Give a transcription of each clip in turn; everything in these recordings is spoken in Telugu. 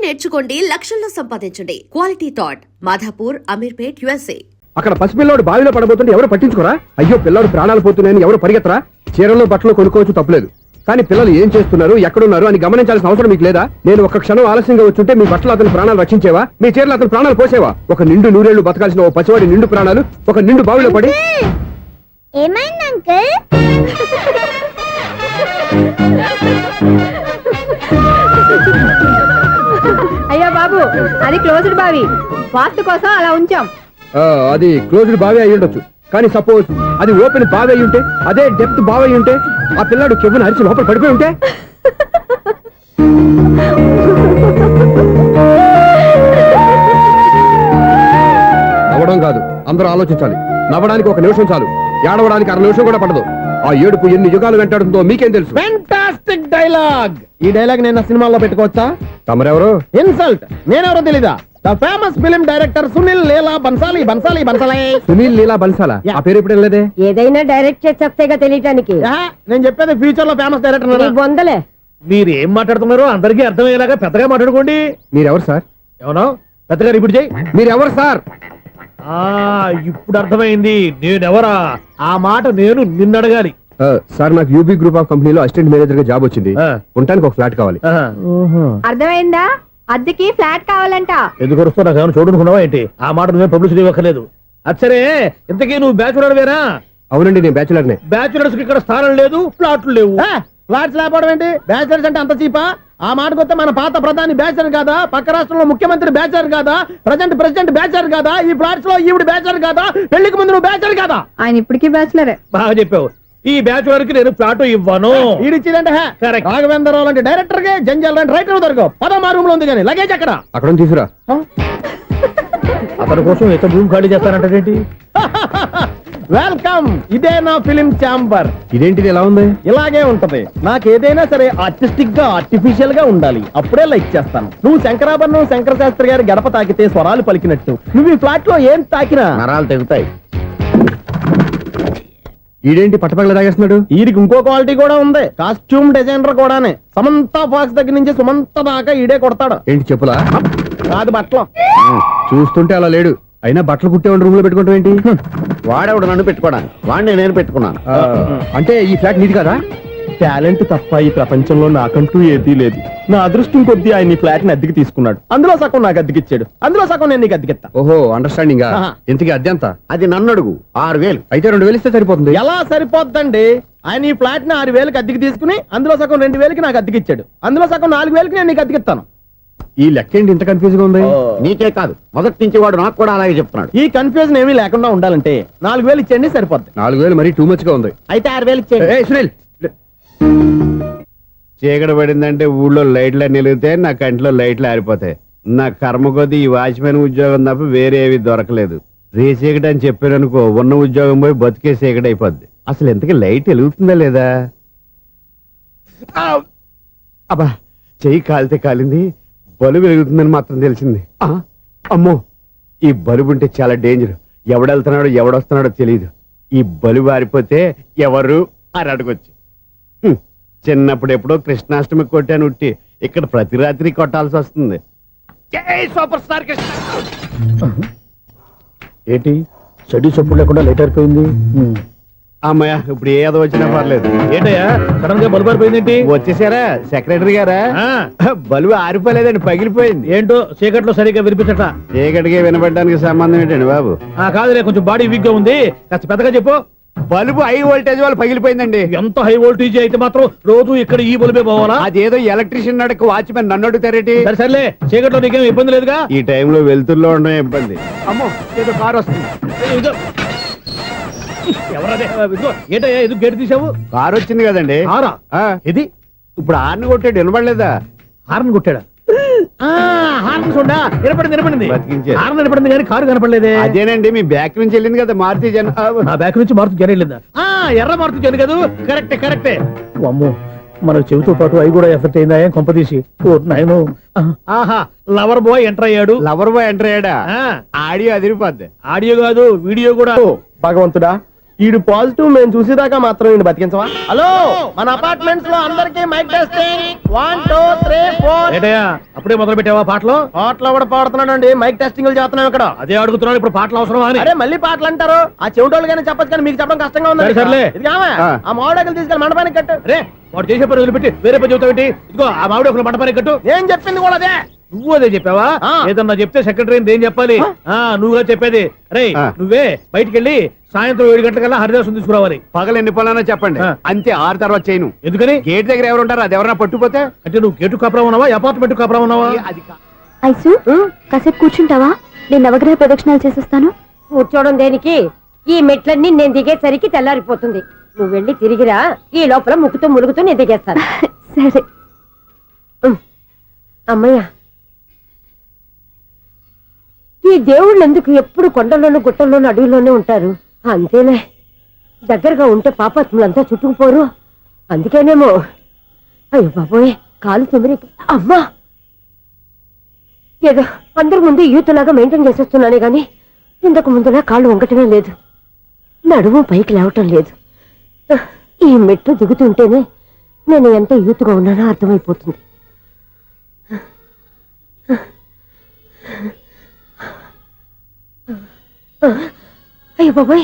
నేర్చుకోండి, లక్షల్లో సంపాదించండి. Quality thought Madhapur, Ameerpet, USA. అక్కడ పసిపిల్లాడు బావిలో పడబోతుంటే ఎవరు పట్టించుకోరా? అయ్యో పిల్లాడు ప్రాణాలు పోతున్నాయని ఎవరు పరిగెత్తరా? చీరలు బట్టలు కొనుక్కోవచ్చు, తప్పలేదు. కానీ పిల్లలు ఏం చేస్తున్నారు, ఎక్కడున్నారు అని గమనించాల్సిన అవసరం మీకు లేదా? నేను ఒక్క క్షణం ఆలస్యంగా వచ్చుంటే మీ బట్టలు అతని ప్రాణాలు రక్షించేవా? మీ చీరలు అతని ప్రాణాలు పోసేవా? ఒక నిండు నూరేళ్లు బతకాల్సిన ఓ పసివాడి నిండు ప్రాణాలు ఒక నిండు బావిలో పడి. ఏమైంది అంకుల్? అయ్యో బాబు, అది క్లోజ్డ్ బావి, వాస్తు కోసం అలా ఉంచాం. అది క్లోజ్డ్ బావి అయి ఉండొచ్చు, కానీ సపోజ్ అది ఓపెన్ బావి అయి ఉంటే, అదే డెప్త్ బావి అయి ఉంటే, ఆ పిల్లాడు చెవును అరిచి లోపల పడిపోయి ఉంటే. నవ్వడం కాదు, అందరూ ఆలోచించాలి. నవ్వడానికి ఒక నిమిషం చాలు, ఏడవడానికి 1/2 నిమిషం కూడా పడదు. ఆ ఏడుపు ఎన్ని యుగాలు వెంటాడుతుందో మీకేం తెలుసు? Fantastic dialogue. ఈ డైలాగ్ నేను సినిమాలో పెట్టుకోవచ్చా? తమరెవరు? ఇన్సల్ట్. నేనెవరో తెలీదా? The famous film director Sunil Leela Bansali. Bansali Bansali Sunil Leela బన్సాలా? ఆ పేరు ఇప్పుడు లేదే. ఏదైనా డైరెక్ట్ చేసేస్తేగా తెలియటానికి. నేను చెప్పేది ఫ్యూచర్ లో ఫేమస్ డైరెక్టర్. బొందలే. మీరు ఏం మాట్లాడుతున్నారో అందరికీ అర్థమయ్యేలాగా పెద్దగా మాట్లాడుకోండి. మీరెవరు సార్? ఎవరో పెద్దగా రిపీట్ చేయి. మీరెవరు సార్? ఇప్పుడు అర్థమైంది నేనెవరా. ఆ మాట నేను నిన్ను అడగాలి. సార్, నాకు యూబీ గ్రూప్ ఆఫ్ కంపెనీలో అసిస్టెంట్ మేనేజర్ గా జాబ్ వచ్చింది. ఉండటానికి ఒక ఫ్లాట్ కావాలి. అర్థమైందా? అద్దెకి ఫ్లాట్ కావాలంట. ఎందుకు వస్తున్నా నాకు చూడనుకున్నావా ఏంటి? ఆ మాట నువ్వే పబ్లిసిటీ ఇవ్వక్కర్లేదు. అచ్చరే, ఇంతకీ నువ్వు బ్యాచులర్ వేరా? అవునండి, నేను బ్యాచులర్నే. బ్యాచులర్స్ కి ఇక్కడ స్థానం లేదు, ఫ్లాట్లు లేవు. ఫ్లాట్స్ లేకపోవడం ఏంటి? బ్యాచులర్స్ అంటే అంత చీపా? ఆ మాటకొస్తే మన పాత ప్రధాని బ్యాచర్ కాదా? పక్క రాష్ట్రంలో ముఖ్యమంత్రి బ్యాచర్ కాదా? ప్రెసిడెంట్ బ్యాచర్ కాదా? ఈ ఫ్లాట్స్ లో ఈవిడ బ్యాచర్ కాదా? పెళ్లికి ముందు నువ్వు బ్యాచర్ కాదా? ఆయన ఇప్పటికీ బ్యాచులరే. బాగా చెప్పావు. ఈ బ్యాచులర్ కి నేను ఫ్లాట్ ఇవ్వను. ఈడిచ్చిందంటే రాఘవేంద్రరావు లాంటి డైరెక్టర్ కి, జంజల్ లాంటి రైటర్ దొరకవు. 13 రూమ్ లో ఉంది కానీ లగేజ్ అక్కడ. అక్కడ తీసుకురా. అతని కోసం ఎంత రూమ్ ఖాళీ చేస్తానంటే వెల్కమ్. ఇదే నా ఫిలిం ఛాంబర్. ఇదేంటిది ఎలా ఉంది? ఇలాగే ఉంటది. నాకు ఏదైనా సరే ఆర్టిస్టిక్ గా, ఆర్టిఫిషియల్ గా ఉండాలి. అప్పుడే లైక్ చేస్తాను. నువ్వు శంకరాభరణం శంకర శాస్త్రి గారి గడప తాకితే స్వరాలు పలికినట్టు నువ్వు ఈ ఫ్లాట్ లో ఏం తాకినా నరాలు తెగుతాయి. ఈడేంటి పట్టపగల తాగేస్తున్నాడు? వీరికి ఇంకో క్వాలిటీ కూడా ఉంది. కాస్ట్యూమ్ డిజైనర్ కూడానే. సమంత ఫాక్స్ దగ్గర నుంచి సుమంత దాకా ఈడే కొడతాడు. ఏంటి చెప్పులా? కాదు, బట్టలు. చూస్తుంటే అలా లేడు. అయినా బట్టలు కుట్టేవాడు రూమ్ లో పెట్టుకుంటాం ఏంటి? వాడేవాడు నన్ను పెట్టుకోవడానికి, వాడిని నేను పెట్టుకున్నాను. అంటే ఈ ఫ్లాట్ నీది కదా? టాలెంట్ తప్ప ఈ ప్రపంచంలో నాకంటూ ఏదీ లేదు. నా అదృష్టం కొద్దీ ఆయన ఈ ఫ్లాట్ ని అద్దెకి తీసుకున్నాడు. అందులో సగం నాకు అద్దెకిచ్చాడు, అందులో సగం నేను నీకు అద్దెకిస్తా. ఓహో, అండర్స్టాండింగ్. ఇంతకీ అద్దె ఎంత? అది నన్ను అడుగు. 6000. అయితే 2000 ఇస్తే సరిపోతుంది. ఎలా సరిపోద్దండి? ఆయన ఈ ఫ్లాట్ ని 6000కి అద్దెకి తీసుకుని అందులో సగం 2000కి నాకు అద్దెకిచ్చాడు, అందులో సగం 4000కి నేను నీకు అద్దెకిస్తాను. ఈ లెక్క ఏంటి ఇంత కన్ఫ్యూజ్ గా ఉంది? నీకే కాదు, మొదటి నుంచి వాడు నాకు కూడా అలాగే చెప్తున్నాడు. ఈ కన్ఫ్యూజన్ ఏమీ లేకుండా ఉండాలంటే 4000 ఇచ్చేయండి, సరిపోద్ది. 4000 మరీ టూ మచ్ గా ఉంది. అయితే 6000 ఇచ్చేయండి. సునీల్, చీకటి పడిందంటే ఊళ్ళో లైట్లు నిలిగితే నా కంటిలో లైట్లు ఆరిపోతాయి. నా కర్మ కొద్దీ ఈ వాచ్మెన్ ఉద్యోగం తప్ప వేరే ఏవి దొరకలేదు. రేచీకటి అని చెప్పారనుకో, ఉన్న ఉద్యోగం పోయి బతికే చీకటి అయిపోద్ది. అసలు ఎంతకీ లైట్ వెలుగుతుందా లేదా? అబ్బా, చెయ్యి కాలితే కాలింది, బలుబు వెలుగుతుందని మాత్రం తెలిసింది. అమ్మో, ఈ బలుబు ఉంటే చాలా డేంజర్. ఎవడెళ్తున్నాడో ఎవడొస్తున్నాడో తెలియదు. ఈ బలుబు ఆరిపోతే ఎవరు అని అడగొచ్చు. చిన్నప్పుడు ఎప్పుడో కృష్ణాష్టమి కొట్టాను ఉట్టి, ఇక్కడ ప్రతి రాత్రి కొట్టాల్సి వస్తుంది. Super star Krishna. ఏంటి చెడు చెప్పుడు లేకుండా లేట్ అయిపోయింది? అమ్మయ్య, ఇప్పుడు ఏదో వచ్చినా పర్లేదు. ఏంటయ్యా సడన్ గా బల్బు ఆరిపోయింది? వచ్చేసారా సెక్రటరీ గారా? బలుబు ఆరిపోలేదండి, పగిలిపోయింది. ఏంటో చీకట్లో సరిగ్గా వినిపించట. చీకటికి వినపడడానికి సంబంధం ఏంటండి బాబు? కాదులే, కొంచెం బాడీ వీక్ గా ఉంది, కాస్త పెద్దగా చెప్పు. బల్బు హై వోల్టేజ్ వాళ్ళు పగిలిపోయిందండి. ఎంత హై వోల్టేజ్ అయితే మాత్రం రోజు ఇక్కడ ఈ బల్బే పోవాలా? అదేదో ఎలక్ట్రీషియన్ అడగ వాచ్మెన్ నన్ను అడుగుతారేటి? సర్లే, చీకట్లో నీకేం ఇబ్బంది లేదుగా? ఈ టైంలో వెళ్తుల్లో ఉండడం ఇబ్బంది. అమ్మో, ఏదో కారు వస్తుంది. ఎవరదే? ఏంటయ్యా ఇది గేట్ తీసావు? కారు వచ్చింది కదండి. కారా? ఇది ఇప్పుడు హార్న్ కొట్టాడు, వినపడలేదా? హార్న్ కొట్టాడా? హార్న్ చూడా వినపడింది. బతికించాడు. హార్న్ వినపడింది కానీ కారు కనపడలేదే. అదేనండి, మీ బ్యాక్ నుంచి వెళ్ళింది కదా మారుతి జన. నా బ్యాక్ నుంచి మారుతి జన వెళ్ళిందా? ఎర్ర మారుతి జన కదా? కరెక్టే. అమ్మో, మన చెవితో పాటు అవి కూడా ఎఫెక్ట్ అయిందా కొంపదీసి? ఆహా, లవర్ బాయ్ ఎంటర్ అయ్యాడు. లవర్ బాయ్ ఎంటర్ అయ్యాడా? ఆడియో అదిరిపోద్ది. ఆడియో కాదు, వీడియో కూడా. భగవంతుడా, ఈడు పాజిటివ్ మేము చూసేదాకా మాత్రం ఈయన బతికించవా? హలో, మన అపార్ట్మెంట్స్ లో అందరికీ మైక్ టెస్టింగ్ 1 2 3 4. అప్పుడే మొదలు పెట్టావా పాటలు? పాటలు కూడా పాడుతున్నాడు అండి, మైక్ టెస్టింగ్ చేస్తున్నాం ఇక్కడ. అదే అడుగుతున్నాను, ఇప్పుడు పాటలు అవసరమా అని. అరే మళ్ళీ పాటలు అంటారు, ఆ చెవిటోళ్ళు కానీ చెప్పచ్చు కానీ మీకు చెప్పడం కష్టంగా ఉంది. సరే, సర్లే. ఇది ఆమె, ఆ. ఆ మామిడాకులు తీసుకెళ్ళి మండపానికి కట్టు. రే, వాడు చేసే పని వదిలిపెట్టి వేరే పని చెబుతావు ఏంటి? ఇదిగో ఆ మామిడి ఒకరు మంటపానికి కట్టు. నేను చెప్పింది కూడా అదే. నువ్వు అదే చెప్పావా? ఆ. ఏదన్నా చెప్తే సెక్రటరీ ఏం చెప్పాలి? నువ్వుగా చెప్పేది. రే, ఆ. నువ్వే బయటికి వెళ్ళి సాయంత్రం 7 గంటలకల్లా హరిదాసం తీసుకురావాలి. పగలు ఎన్ని పనులన్నా చెప్పండి, ఆ. అంతే 6 తర్వాత చేయను. ఎందుకని? గేట్ దగ్గర ఎవరు ఉంటారు, అది ఎవరన్నా పట్టుపోతే అంటే నువ్వు గేటు కాపురం ఉన్నావా, అపార్ట్మెంట్ కాపురం ఉన్నావా? అది ఐసు కాసేపు కూర్చుంటావా? నేను నవగ్రహ ప్రదక్షిణాలు చేసేస్తాను. కూర్చోవడం దేనికి? ఈ మెట్లన్నీ నేను దిగేసరికి తెల్లారిపోతుంది. నువ్వు వెళ్ళి తిరిగిరా, ఈ లోపల ముక్కుతూ ములుగుతూ నేను దిగేస్తాను. సరే. అమ్మయ్య, ఈ దేవుళ్ళు ఎందుకు ఎప్పుడు కొండల్లోనూ గుట్టల్లోనూ అడవిలోనే ఉంటారు? అంతేలే, దగ్గరగా ఉంటే పాపాత్ములంతా చుట్టుకుపోరు. అందుకేనేమో. అయ్యో బాబోయ్, కాలు తిమిరి. అమ్మా, ఏదో అందరి ముందు యూత్లాగా మెయింటైన్ చేసేస్తున్నానే గాని ఇంతకు ముందులా కాళ్ళు వంకటమే లేదు, నడుము పైకి లేవటం లేదు. ఈ మెట్లు దిగుతుంటేనే నేను ఎంత యూత్గా ఉన్నానో అర్థమైపోతుంది. అయ్యో బాబాయ్,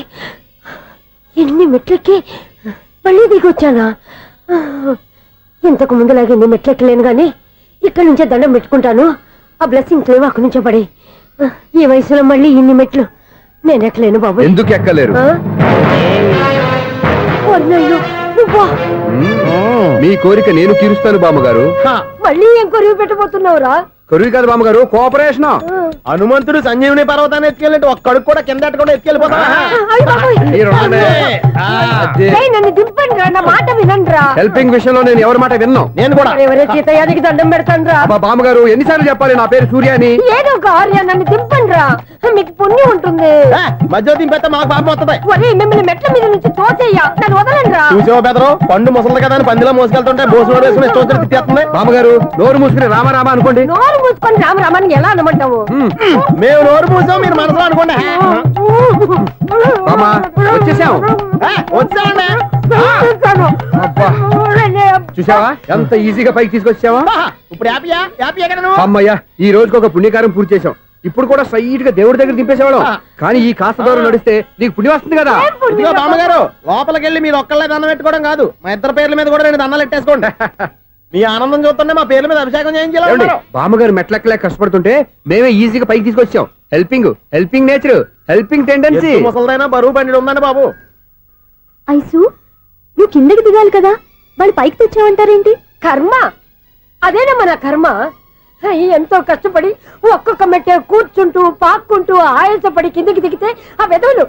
ఎన్ని మెట్లెక్కి మళ్ళీ దిగొచ్చానా? ఇంతకు ముందులాగే ఎన్ని మెట్లెక్కలేను గాని ఇక్కడి నుంచే దండం పెట్టుకుంటాను. ఆ బ్లెస్సింగ్ లేవు అక్కడి నుంచే పడే. ఈ వయసులో మళ్ళీ ఇన్ని మెట్లు నేను ఎక్కలేను బాబు. ఎందుకు ఎక్కలేరు? మీ కోరిక నేను తీరుస్తాను బామ్మగారు. మళ్ళీ ఏం కొరివి పెట్టబోతున్నావురా? కొరివి కాదు బామ్మగారు, కోఆపరేషన్. హనుమంతుడు సంజీవుని పర్వతాన్ని ఎత్తుకెళ్ళినట్టు ఒక్కడికి కూడా కింద ఎట్టకుండా ఎత్తుకెళ్ళిపోతా. నన్ను దింపండి రా, నా మాట వినండి. హెల్పింగ్ విషయంలో నేను ఎవరి మాట విన్నాను. నేను కూడా ఎవరే సీతయ్యానికి దండం పెడతాను రా. బామ్మగారు ఎన్నిసార్లు చెప్పాలి నా పేరు సూర్య అని? ఏదో ఒక ఆర్య, నన్ను దింపండి రా, మీకు పుణ్యం ఉంటుంది. మధ్య దింపేస్తే మాకు పాపం వస్తుంది. ఒరే, మిమ్మల్ని మెట్ల మీద నుంచి తోసేయ్యా, నన్ను వదలండి రా. చూసావా బెదరు, పండు ముసలి కదా అని పందిలో మోసుకెళ్తుంటే భోజనం వేసుకుని ఇష్టం వచ్చి తిట్టేస్తుంది. బామ్మగారు నోరు మూసుకుని రామారామా అనుకోండి. నోరు మూసుకొని రామరామాన్ని ఎలా అనమంటావు? మేము నోరు మూసాం, మీరు మనసులో అనుకోండి. బామ్మా వచ్చేసాం. వచ్చామండి. అబ్బా చూసావా ఎంత ఈజీగా పైకి తీసుకొచ్చావా? ఇప్పుడు హ్యాపీయా? హ్యాపీయా కదా నువ్వు? అమ్మయ్యా, ఈ రోజుకి ఒక పుణ్యకారం పూర్తి చేసాం. ఇప్పుడు కూడా స్ట్రైట్ గా దేవుడి దగ్గర దింపేసేవాళ్ళం. కానీ ఈ కాస్త దూరం నడిస్తే నీకు పుణ్యం వస్తుంది కదా. ఇదిగో బామ్మగారు, లోపలికి వెళ్ళి మీరు ఒక్కళ్ళే దండం పెట్టుకోవడం కాదు, మా ఇద్దరు పేర్ల మీద కూడా నేను దండాలు పెట్టేసుకోండి. మీ ఆనందం చూస్తుంటే మా పేర్ల మీద అభిషేకం చేయించాలి. బామ్మగారు మెట్లెక్కలే కష్టపడుతుంటే మేమే ఈజీగా పైకి తీసుకొచ్చాం. Helping nature, helping tendency. ముసలిదైనా బరువు బండి ఉందండి బాబు. ఐసు నువ్వు కిందకి దిగాలి కదా, వాళ్ళు పైకి తెచ్చావంటారేంటి? కర్మ అదేనమ్మా, నా కర్మ. ఎంతో కష్టపడి ఒక్కొక్క మెట్టే కూర్చుంటూ పాక్కుంటూ ఆయాసపడి కిందకి దిగితే ఆ వెధవులు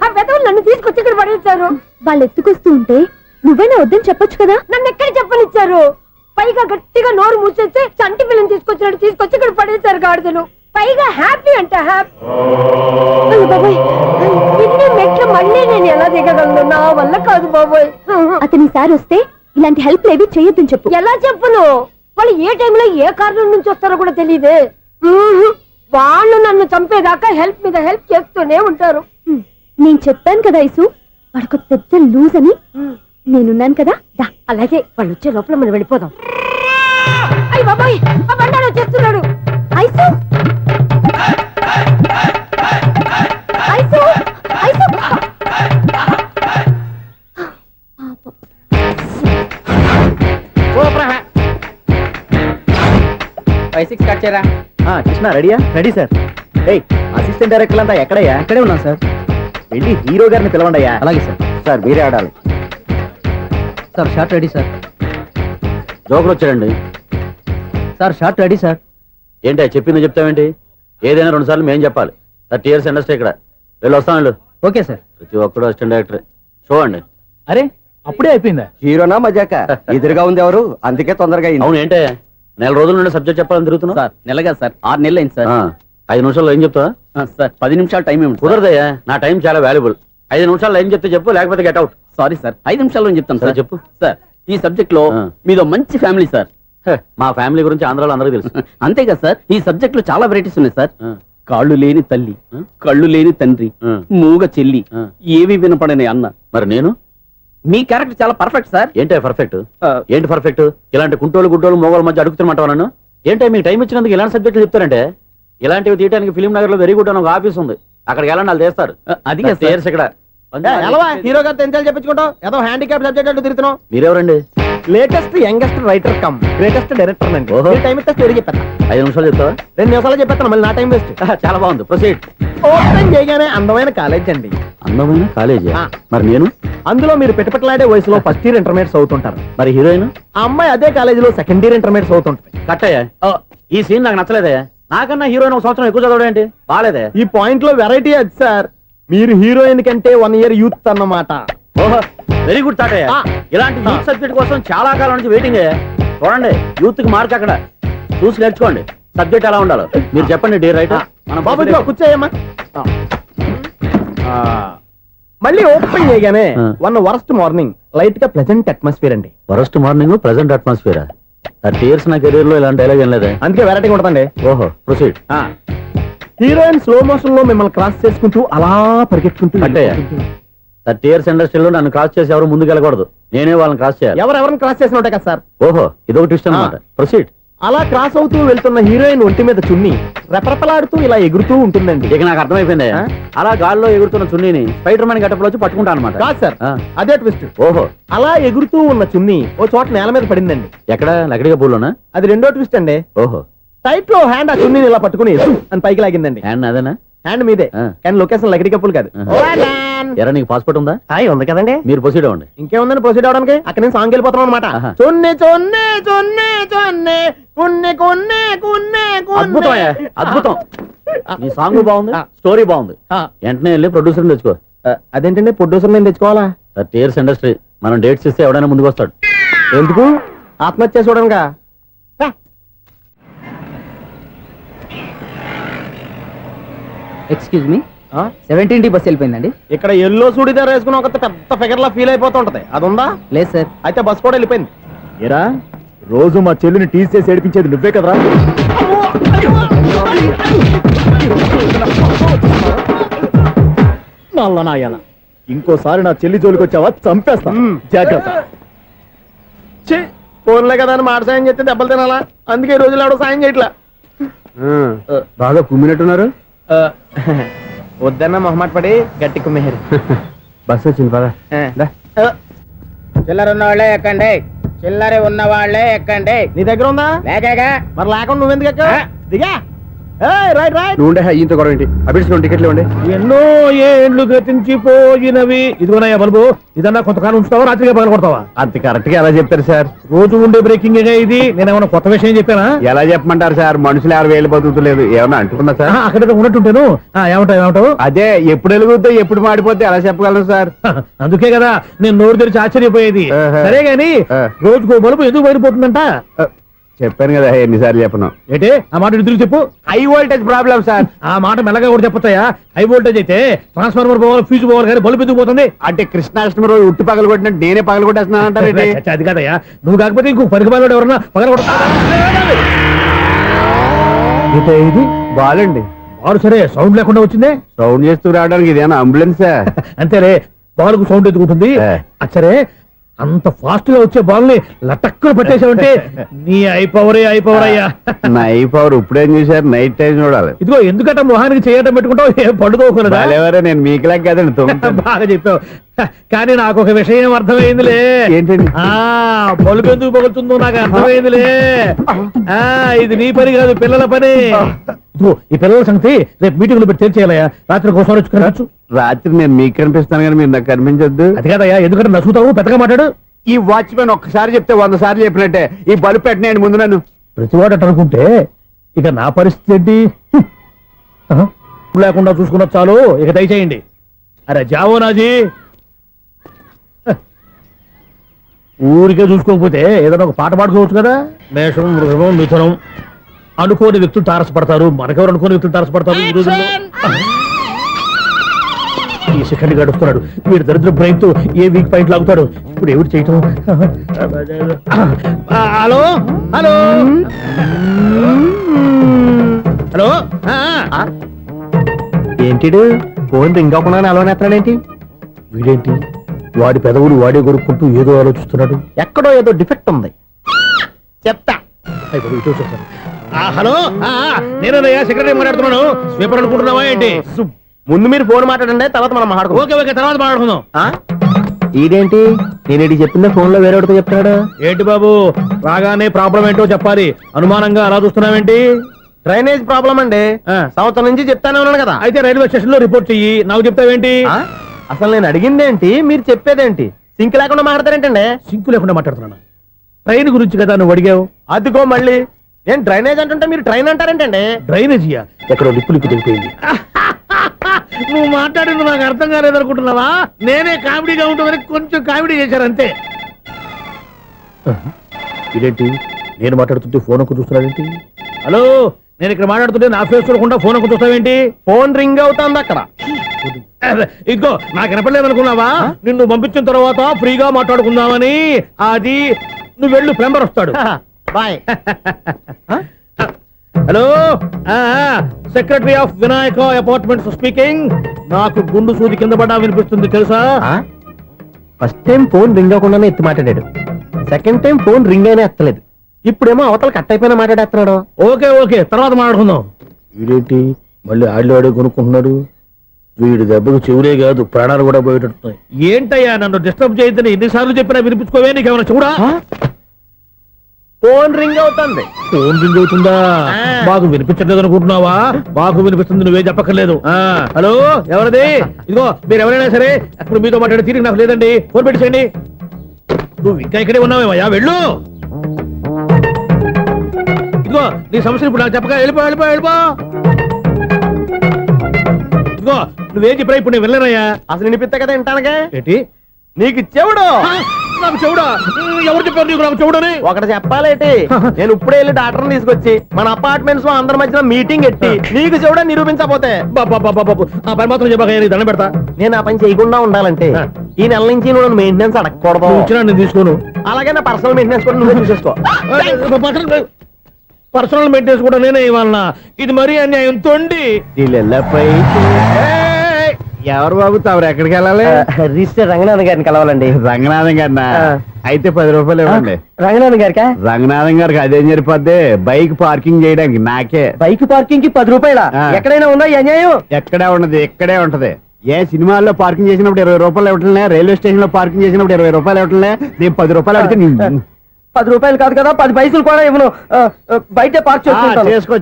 నన్ను తీసుకొచ్చి ఇక్కడ పడేశారు. వాళ్ళు ఎత్తుకొస్తూ ఉంటే నువ్వైనా వద్దని చెప్పొచ్చు కదా. నన్ను ఎక్కడ చెప్పనిచ్చారు? పైగా గట్టిగా నోరు మూసేస్తే చంటి పిల్లని తీసుకొచ్చినట్టు తీసుకొచ్చి ఇక్కడ పడేశారు గాడిదలు. పైగా హ్యాపీ అంట హ్యాపీ. బాబాయ్, ఇన్ని మెట్లు మళ్ళీ నేను ఎలా దిగగలను? నా వల్ల కాదు బాబోయ్. అతని సార్ వస్తే ఇలాంటి హెల్ప్ లేవి చేయొద్దని చెప్పు. ఎలా చెప్పును? వాళ్ళు ఏ టైంలో ఏ కారణం నుంచి వస్తారో కూడా తెలియదే. వాళ్ళు నన్ను చంపేదాకా హెల్ప్ మీద హెల్ప్ చేస్తూనే ఉంటారు. నేను చెప్పాను కదా ఐసు, వాడొక పెద్ద లూజ్ అని. నేనున్నాను కదా, దా. అలాగే, వాళ్ళు వచ్చే లోపల మనం వెళ్ళిపోదాం. అయ్య బాబాయ్, ఆ బండారు వచ్చేస్తున్నాడు. ఐసు ఐసు ఐసు 5-6 కట్ చేయరా. కృష్ణ రెడీయా? Ready sir. ఏయ్, అసిస్టెంట్ డైరెక్టర్ అంతా ఎక్కడయ్యా? ఇక్కడే ఉన్నాం సార్. వెళ్ళి హీరో గారిని పిలవండి అయ్యా. అలాగే సార్. సార్ మీరే ఆడాలి. Sir short ready sir. జోకులు వచ్చాడండి. Sir short ready sir. ఏంటి చెప్పింది చెప్తావేంటి? ఏదైనా 2 సార్లు మేం చెప్పాలి. 30 years ఇండస్ట్రీ ఇక్కడ. వెళ్ళి వస్తాం వెళ్ళు. Okay sir. ప్రతి ఒక్కడు అసిస్టెంట్ డైరెక్టర్. చూడండి. అరే, అప్పుడే అయిపోయిందా? హీరోనా మజాక? ఎదురుగా ఉంది ఎవరు, అందుకే తొందరగా అయింది. అవును, ఏంటే 4 రోజుల నుండి సబ్జెక్ట్ చెప్పాలని తిరుగుతున్నావు? సార్ నెలగా సార్, 6 నెలలు అయింది సార్. 5 నిమిషాల్లో ఏం చెప్తావా? సార్ 10 నిమిషాలు టైం ఏమిటి? కుదరదయ్యా, నా టైం చాలా వాల్యుబుల్. 5 నిమిషాల్లో ఏం చెప్తే చెప్పు, లేకపోతే గెట్ అవుట్. సారీ సార్, 5 నిమిషాల్లో చెప్తాను సార్. చెప్పు. సార్, ఈ సబ్జెక్ట్ లో మీదో మంచి ఫ్యామిలీ సార్. మా ఫ్యామిలీ గురించి ఆంధ్రాలో అందరికీ తెలుసు. అంతేగా సార్, ఈ సబ్జెక్ట్ లో చాలా వెరైటీస్ ఉన్నాయి సార్. కాళ్ళు లేని తల్లి, కళ్ళు లేని తండ్రి, మూగ చెల్లి, ఏవి వినపడని అన్న. మరి నేను మీ క్యారెక్టర్ చాలా పర్ఫెక్ట్ సార్. ఏంటే పర్ఫెక్ట్? ఏంటి పర్ఫెక్ట్? ఇలాంటి కుంటోలు గుడ్డోలు మోగోళ్ళ మధ్య అడుగుతున్నమాట నన్ను. ఏంటంటే మీకు టైం ఇచ్చినందుకు ఇలాంటి సబ్జెక్టులు చెప్తారంటే, ఇలాంటివి తీయడానికి ఫిలిం నగర్ లో వెరీ గుడ్ అని ఒక ఆఫీస్ ఉంది, అక్కడికి వెళ్ళండి వాళ్ళు చేస్తారు. అది కాదు సార్. ఇక్కడ ఎలవా హీరో గారు తెంచాలి చెప్పించుకుంటావు ఏదో హ్యాండిక్యాప్ సబ్జెక్ట్ అంటూ తిరుగుతున్నావు. మీరెవరండి? Latest youngest writer cum greatest director అండి. ఓహో. టైం ఇస్తే స్టోరీ చెప్పేస్తా. 5 నిమిషాలు చెప్తావా? 2 నిమిషాలు చెప్పేస్తాను, మళ్ళీ నా టైం వేస్ట్. చాలా బాగుంది, ప్రొసీడ్. ఓపెన్ చేయగానే అందమైన కాలేజ్ అండి. అందమైన కాలేజీ. మరి నేను? అందులో మీరు పెట్టుపట్లాడే వయసులో ఫస్ట్ ఇయర్ ఇంటర్మీడియట్స్ అవుతుంటారు. మరి హీరోయిన్? ఆ అమ్మాయి అదే కాలేజీలో సెకండ్ ఇయర్ ఇంటర్మీడియట్స్ అవుతుంటారు. కట్టయ్యా, ఈ సీన్ నాకు నచ్చలేదే. నాకన్నా హీరోయిన్ ఒక సంవత్సరం ఎక్కువ చదవడం ఏంటి? బాలేదే. ఈ పాయింట్ లో వెరైటీ అది సార్, మీరు హీరోయిన్ కంటే 1 ఇయర్ యూత్ అన్నమాట. ఓహో, వెరీ గుడ్ థాట్. ఇలాంటి యూత్ సబ్జెక్ట్ కోసం చాలా కాలం నుంచి వెయిటింగ్. చూడండి, యూత్ కి మార్క్ అక్కడ చూసి నేర్చుకోండి. సబ్జెక్ట్ ఎలా ఉండాలో మీరు చెప్పండి డియర్ రైటర్. మన బాబు ఇదిగో కూర్చోయమ్మా. మళ్ళీ ఓపెన్ చేయగానే వన్ వరస్ట్ మార్నింగ్, లైట్ గా ప్లెజెంట్ అట్మాస్ఫియర్ అండి. First morning present atmosphere. 30 years నా కెరీర్ లో ఇలాంటి డైలాగ్ ఏం లేదే. అందుకే వెరైటీగా ఉంటుందండి. ఓహో, ప్రొసీడ్. హీరోయిన్ స్లో మోషన్ లో మిమ్మల్ని క్రాస్ చేసుకుంటూ అలా పరిగెట్టుకుంటూ కట్టయ్యా, 30 years ఇండస్ట్రీలో నన్ను క్రాస్ చేసి ఎవరు ముందుకు వెళ్ళకూడదు, నేనే వాళ్ళని క్రాస్ చేయాలి. ఎవరెవరిని క్రాస్ చేసిన ఉంటాయి కదా సార్. ఓహో, ఇదొక ట్విస్ట్ అన్నమాట. ప్రొసీడ్. అలా క్రాస్ అవుతూ వెళ్తున్న హీరోయిన్ ఒంటి మీద చున్ని రెపరెపలాడుతూ ఇలా ఎగురుతూ ఉంటుందండి. ఇక నాకు అర్థమైపోయింది. అలా గాల్లో ఎగురుతున్న చున్నీని స్పైడర్ మ్యాన్ గట్టపులో వచ్చి పట్టుకుంటా అనమాట. కాదు సార్, అదే ట్విస్ట్. ఓహో, అలా ఎగురుతూ ఉన్న చున్ని ఓ చోట నేల మీద పడిందండి. ఎక్కడ? లకడిగా పూలోనా? అది రెండో ట్విస్ట్ అండి. ఓహో, టైట్ లో హ్యాండ్ ఆ చున్నీని ఇలా పట్టుకుని అని పైకి లాగిందండి. హ్యాండ్ అదేనా? హ్యాండ్ మీదే, కానీ లొకేషన్ లకడి కప్పులు కాదు. ఎరా, నీకు పాస్పోర్ట్ ఉందా? ఉంది కదండి. మీరు ప్రొసీడ్ అవ్వండి. ఇంకేముందని ప్రొసీడ్ అవడానికి? అక్కడ నేను సాంగ్ వెళ్ళిపోతాను అనమాట. చొన్నే చొన్నే చొన్నే చొన్నే కున్నే కున్నే కున్నే అద్భుతం, అద్భుతం. నీ సాంగ్ బాగుంది, స్టోరీ బాగుంది. వెంటనే వెళ్ళి ప్రొడ్యూసర్ తెచ్చుకో. అదేంటండి ప్రొడ్యూసర్ నేను తెచ్చుకోవాలా? 30 years ఇండస్ట్రీ, మనం డేట్స్ ఇస్తే ఎవడైనా ముందుకు వస్తాడు. ఎందుకు? ఆత్మహత్య చూడనుగా. Excuse me, 17D bus వెళ్ళిపోయిందండి. ఇక్కడ ఎల్లో చూడిదార్ వేసుకుని ఒక పెద్ద ఫిగర్ లా ఫీల్ అయిపోతుంటది, అది ఉందా? లేదు సార్. అయితే బస్ కూడా వెళ్ళిపోయింది. ఏరా, రోజు మా చెల్లిని టీస్ చేసి ఏడిపించేది నువ్వే కదరా? నల్ల నాయన, ఇంకోసారి నా చెల్లి జోలికి వచ్చావా చంపేస్తా, జాగ్రత్త. ఫోన్లే కదా అని మాట సాయం చేస్తే దెబ్బలు తినాలా? అందుకే ఈ రోజులు ఎవడో సాయం చేయట్లా. బాగా కుమ్మినట్టున్నారు. వద్దన్న మొహమాట పడి గట్టి కుమ్మేహారు. బస్సు వచ్చింది పదా. చిల్లర ఉన్న వాళ్ళే ఎక్కండి, చిల్లర ఉన్న వాళ్ళే ఎక్కండి. నీ దగ్గర ఉందా? లేకేగా. మరి లేకుండా నువ్వెందుకు ఎక్క? దిగా. Right right. నువ్వు ఉండే ఈయంతో గొడవ ఏంటి? అభిడ్స్ టికెట్లు ఇవ్వండి. ఎన్నో ఏండ్లు గతించిపోయినవి. ఇదిగోనయ్యా బల్బు, ఇదన్నా కొంతకాలం ఉంచుతావా, రాత్రిగా పగల కొడతావా? అంత కరెక్ట్ గా ఎలా చెప్తారు సార్? రోజు ఉండే బ్రేకింగ్ ఇది. నేనేమన్నా కొత్త విషయం చెప్పానా? ఎలా చెప్పమంటారు సార్? మనుషులు 60,000 బతుకుతలేదు, ఏమన్నా అంటున్నా సార్? అక్కడ ఉన్నట్టుంటాను. ఏమంటావు? అదే ఎప్పుడు వెలుగుద్దో ఎప్పుడు మాడిపోతే ఎలా చెప్పగలను సార్? అందుకే కదా నేను నోరు తెరిచి ఆశ్చర్యపోయేది. సరే గాని రోజుకో బలుపు ఎందుకు బయటపోతుందంట? చెప్పాను కదా ఎన్నిసార్లు చెప్పను. ఏంటే ఆ మాట ఎదురు చెప్పు. High voltage problem sir. ఆ మాట మెల్లగా కూడా చెప్పొచ్చాయా? హై వోల్టేజ్ అయితే ట్రాన్స్ఫార్మర్ పోవాలి, ఫ్యూజ్ పోవాలి, కానీ బల్బు ఎందుకు పోతుంది? అంటే కృష్ణాష్టమి రోజు ఉట్టి పగలు కొట్టినట్టు నేనే పగలు కొట్టేస్తున్నానంటారు. అది కాదయ్యా, నువ్వు కాకపోతే ఇంకో పరిగణలో ఎవరన్నా పగల కొడతా. ఇది బాలండి. బాలు సరే, సౌండ్ లేకుండా వచ్చిందే. సౌండ్ చేస్తూ రావడానికి ఇదేనా అంబులెన్సా? అంతేలే, బాలుకు సౌండ్ ఎందుకుంటుంది. సరే, అంత ఫాస్ట్ గా వచ్చే బాల్ ని లటక్కులు పట్టేసావంటే నీ ఐపవర్ అయ్యా. నా పవర్ ఇప్పుడేం చూసారు? నైట్ టైం చూడాలి. ఇదిగో ఎందుకంటే మొహానికి చేయటం పెట్టుకుంటావు, ఏం పండుకోకూడదా? నేను మీకులా కదండి. బాగా చెప్పావు. కానీ నాకు ఒక విషయం అర్థమైందిలే. ఏంటండి? బలుపు ఎందుకు పగులుతుందో నాకు అర్థమైందిలే. ఇది నీ పని కాదు, పిల్లల పని. ఈ పిల్లల సంగతి రేపు మీటింగ్ లో పెట్టి తెలిసేయాలయ్యా. రాత్రి కోసం వచ్చుకోవచ్చు. రాత్రి నేను మీకు కనిపిస్తాను కానీ మీరు నాకు కనిపించొద్దు. అది కాదయ్యా, ఎందుకంటే నసుగుతావు, పెద్దగా మాట్లాడు. ఈ వాచ్మెన్ ఒక్కసారి చెప్తే 100 సార్లు చెప్పినట్టే. ఈ బల్బు పెట్టినాయండి ముందు నన్ను. ప్రతివాడు అనుకుంటే ఇక నా పరిస్థితి ఏంటి? లేకుండా చూసుకున్న చాలు, ఇక దయచేయండి. అరే జావో నాజీ, ఊరికే చూసుకోకపోతే ఏదైనా ఒక పాట పాడుకోవచ్చు కదా. మేషం, వృషభం, మిథునం అనుకోని వ్యక్తులు తారసపడతారు. మనకెవరు అనుకోని వ్యక్తులు తారసపడతారు ఈ రోజుల్లో? ఈ సెకండ్ గడుపుతున్నాడు వీడు దరిద్ర బ్రెయిన్ తో. ఏ వీక్ పాయింట్ లాగుతాడు ఇప్పుడు? ఎవరు చేయటం? హలో హలో హలో, ఏంటిడు ఫోన్ రింగ్ అవ్వకుండా అలవనేస్తాడేంటి? వీడేంటి వాడి పెదవులు వాడే కొరుక్కుంటూ ఏదో ఆలోచిస్తున్నాడు. ఎక్కడో ఏదో డిఫెక్ట్ ఉంది, చెప్తా. హలో, నేనయ్యా సెక్రటరీ మాట్లాడుతున్నాను. స్వీపర్ అనుకుంటున్నావా ఏంటి? ముందు మీరు ఫోన్ మాట్లాడండి, తర్వాత మనం మాట్లాడుకో. ఓకే ఓకే, తర్వాత మాట్లాడుకుందాం. ఇదేంటి నేను చెప్పిందే ఫోన్ లో వేరే చెప్తాడు? ఏంటి బాబు, రాగానే ప్రాబ్లం ఏంటో చెప్పాలి. అనుమానంగా అలా చూస్తున్నావేంటి? డ్రైనేజ్ ప్రాబ్లం అండి. సంవత్సరం నుంచి చెప్తానే ఉన్నాను కదా. అయితే రైల్వే స్టేషన్ లో రిపోర్ట్ చెయ్యి, నాకు చెప్తావేంటి? అసలు నేను అడిగిందేంటి, మీరు చెప్పేదేంటి? సింక్ లేకుండా మాట్లాడతారేంటండి? సింకు లేకుండా మాట్లాడుతున్నాను. ట్రైన్ గురించి కదా నువ్వు అడిగావు. అదిగో మళ్ళీ నేను డ్రైనేజ్ అంటుంటే మీరు ట్రైన్ అంటారేంటండి? డ్రైనేజీయా? ఎక్కడో లిప్పు దిగిపోయింది. నువ్వు మాట్లాడింది నాకు అర్థం కాలేదనుకుంటున్నావా? నేనే కామెడీగా ఉంటుందని కొంచెం కామెడీ చేశారంతే. ఇదేంటి నేను మాట్లాడుతుంటే ఫోన్ ఒక్క చూస్తున్నావేంటి? హలో, నేను ఇక్కడ మాట్లాడుతుంటే నా ఫేస్ చూడకుండా ఫోన్ ఒక్క చూస్తావేంటి? ఫోన్ రింగ్ అవుతుంది అక్కడ. ఇంకో నాకు వినపడలేదు అనుకున్నావా? నిన్ను పంపించిన తర్వాత ఫ్రీగా మాట్లాడుకుందామని. అది నువ్వు వెళ్ళు, ప్లంబర్ వస్తాడు. Bye. Hello, secretary of Vinayaka apartments speaking. నాకు గుండు సూది కింద పడ్డా వినిపిస్తుంది తెలుసా? ఫస్ట్ టైం ఫోన్ రింగ్ అవ్వకుండానే ఎత్తి మాట్లాడాడు, సెకండ్ టైం ఫోన్ రింగ్ అయినా ఎత్తలేదు, ఇప్పుడేమో అవతల కట్ అయిపోయినా మాట్లాడేస్తున్నాడు. ఓకే ఓకే, తర్వాత మాట్లాడుకుందాం. వీడేంటి మళ్ళీ ఆడే కొనుక్కుంటున్నాడు? వీడి దెబ్బకు చెవులే కాదు, ప్రాణాలు కూడా పోయేటట్టున్నాయి. ఏంటయ్యా నన్ను డిస్టర్బ్ చేయొద్దని ఎన్నిసార్లు చెప్పినా వినిపించుకోవే? నీకేమైనా చూడా? ఫోన్ రింగ్ అవుతుంది. ఫోన్ రింగ్ అవుతుందా? మాకు వినిపించట్లేదు అనుకుంటున్నావా? మాకు వినిపిస్తుంది, నువ్వే చెప్పక్కర్లేదు. హలో, ఎవరిది? ఇదిగో మీరు ఎవరైనా సరే ఇప్పుడు మీతో మాట్లాడే తీరిక నాకు లేదండి. ఫోన్ పెట్టేసేయండి. నువ్వు ఇంకా ఇక్కడే ఉన్నావేమయ్యా, వెళ్ళు. ఇదిగో నీ సమస్యలు ఇప్పుడు నాకు చెప్పగా వెళ్ళిపో వెళ్ళిపో వెళ్ళిపో. ఇదిగో నువ్వేం చెప్పరా ఇప్పుడు నేను వెళ్ళానయ్యా. అసలు వినిపిస్తా కదా వింటానగా. ఏంటి నీకు చెవుడు? నాకు చెవుడా? ఎవరు చెప్పారు నీకు నాకు చెవుడని? ఒకటి చెప్పాలేటి, నేను ఇప్పుడే వెళ్ళి డాక్టర్ని తీసుకొచ్చి మన అపార్ట్మెంట్స్ లో అందరి మధ్యన మీటింగ్ ఎట్టి నీకు చెవుడని నిరూపించకపోతే ఆ పని మాత్రం చెప్పక దండం పెడతా. నేను ఆ పని చేయకుండా ఉండాలంటే ఈ నెల నుంచి నువ్వు మెయింటెనెన్స్ అడగకూడదు. ఇచ్చినా నేను తీసుకోను. అలాగే నా పర్సనల్ మెయింటెనెన్స్ కూడా నువ్వే చూసేసుకో. పర్సనల్ మెయింటెనెన్స్ కూడా నేనే ఇవ్వాలన్నా? ఇది మరీ అన్యాయం తొండి. ఎవరు బాబు తమరు ఎక్కడికి వెళ్ళాలి? రిజిస్టర్ రంగనాథ్ గారిని కలవాలండి. రంగనాథం గారినా? అయితే 10 రూపాయలు ఇవ్వండి. రంగనాథ్ గారికా? రంగనాథం గారికి అదేం సరిపోద్ది, బైక్ పార్కింగ్ చేయడానికి. నాకే బైక్ పార్కింగ్ కి 10 రూపాయల? ఎక్కడైనా ఉందా ఈ అన్యాయం? ఎక్కడే ఉండదు, ఇక్కడే ఉంటది. ఏ సినిమాల్లో పార్కింగ్ చేసినప్పుడు 20 రూపాయలు ఇవ్వట్లే, రైల్వే స్టేషన్ లో పార్కింగ్ చేసినప్పుడు 20 రూపాయలు ఇవ్వట్లే. నేను 10 రూపాయలు అడిగితే 10 రూపాయలు కాదు కదా, 10 పైసలు కూడా ఇవ్వను. బయట పార్క్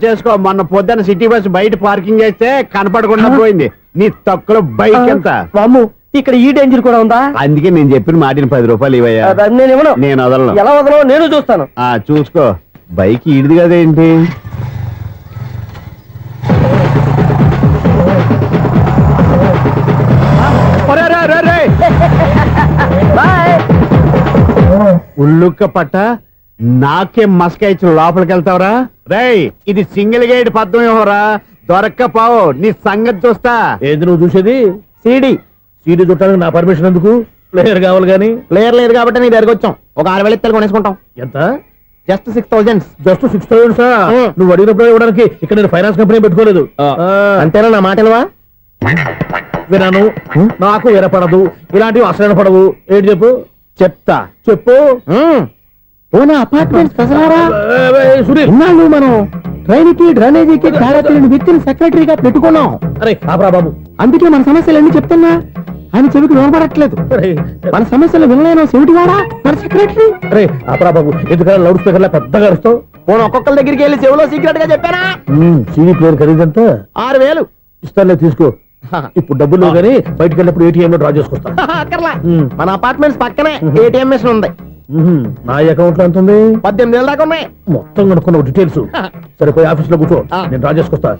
చేసుకో. మొన్న పొద్దున్న సిటీ బస్ బయట పార్కింగ్ చేస్తే కనపడకుండా పోయింది. నీ తక్కువ బైక్ ఎంత? వామ్ము, ఇక్కడ ఈ డేంజర్ కూడా ఉందా? అందుకే నేను చెప్పిన మాటిని 10 రూపాయలు ఇవ్వయ్యా. నేను ఇవ్వను. నేను వదలను. ఎలా వదలవు నేను చూస్తాను. చూసుకో. బైక్ ఈడిది కదేంటి? ఉల్లుక్క పట్ట నాకే మస్క ఇచ్చి లోపలికి వెళ్తావరా? రేయ్, ఇది సింగిల్ గేట్ పద్మం ఇవ్వరా, దొరక్కపోవు. నీ సంగతి చూస్తా. ఏది నువ్వు చూసేది? సీడీ చుట్టానికి నా పర్మిషన్ ఎందుకు? ప్లేయర్ కావాలి గానీ. ప్లేయర్ లేదు కాబట్టి నీ దగ్గరకు వచ్చాం. ఒక 6,000 ఇత్తలు కొనేసుకుంటాం. ఎంత? జస్ట్ 6,000. జస్ట్ 6,000? నువ్వు అడిగినప్పుడు ఇవ్వడానికి ఇక్కడ నేను ఫైనాన్స్ కంపెనీ పెట్టుకోలేదు. అంతేనా? నా మాటలువా? విన్నాను, నాకు వినపడదు. ఇలాంటివి అసలు వినపడవు. ఏంటి చెప్పు? చెప్తా. చెప్పు. అపార్ట్మెంట్స్ సురేష్, మనం ట్రైన్కి డ్రైనేజీకి తేడాతీయని వ్యక్తిని సెక్రటరీగా పెట్టుకున్నాం. అరే ఆపరా బాబు, అందుకే మన సమస్యలన్నీ చెప్తున్నా. ఆయన చెవికి వినపడట్లేదు. మన సమస్యలు వినలేను చెవిటివాడా మన సెక్రటరీ. అరే ఆపరా బాబు, ఎందుకన్నా లౌడ్ స్పీకర్ లా పెద్దగా అరుస్తావు? పోను ఒక్కొక్కరి దగ్గరికి వెళ్ళి చెవిలో సీక్రెట్ గా చెప్పానా? CD player ఖరీదంతా 6,000. ఇస్తానులే, తీసుకో. ఇప్పుడు డబ్బులు కానీ బయటకు వెళ్ళినప్పుడు ఏటీఎం లో డ్రా చేసుకొస్తా. అక్కర్లా, మన అపార్ట్మెంట్స్ పక్కనే ఏటీఎం మిషన్ ఉంది. నా అకౌంట్ లో ఎంత ఉంది? 18,000 దాకా ఉన్నాయి. మొత్తం కనుక్కున్న డీటెయిల్స్. సరే పోయి ఆఫీస్ లో కూర్చో, నేను డ్రా చేసుకొస్తా.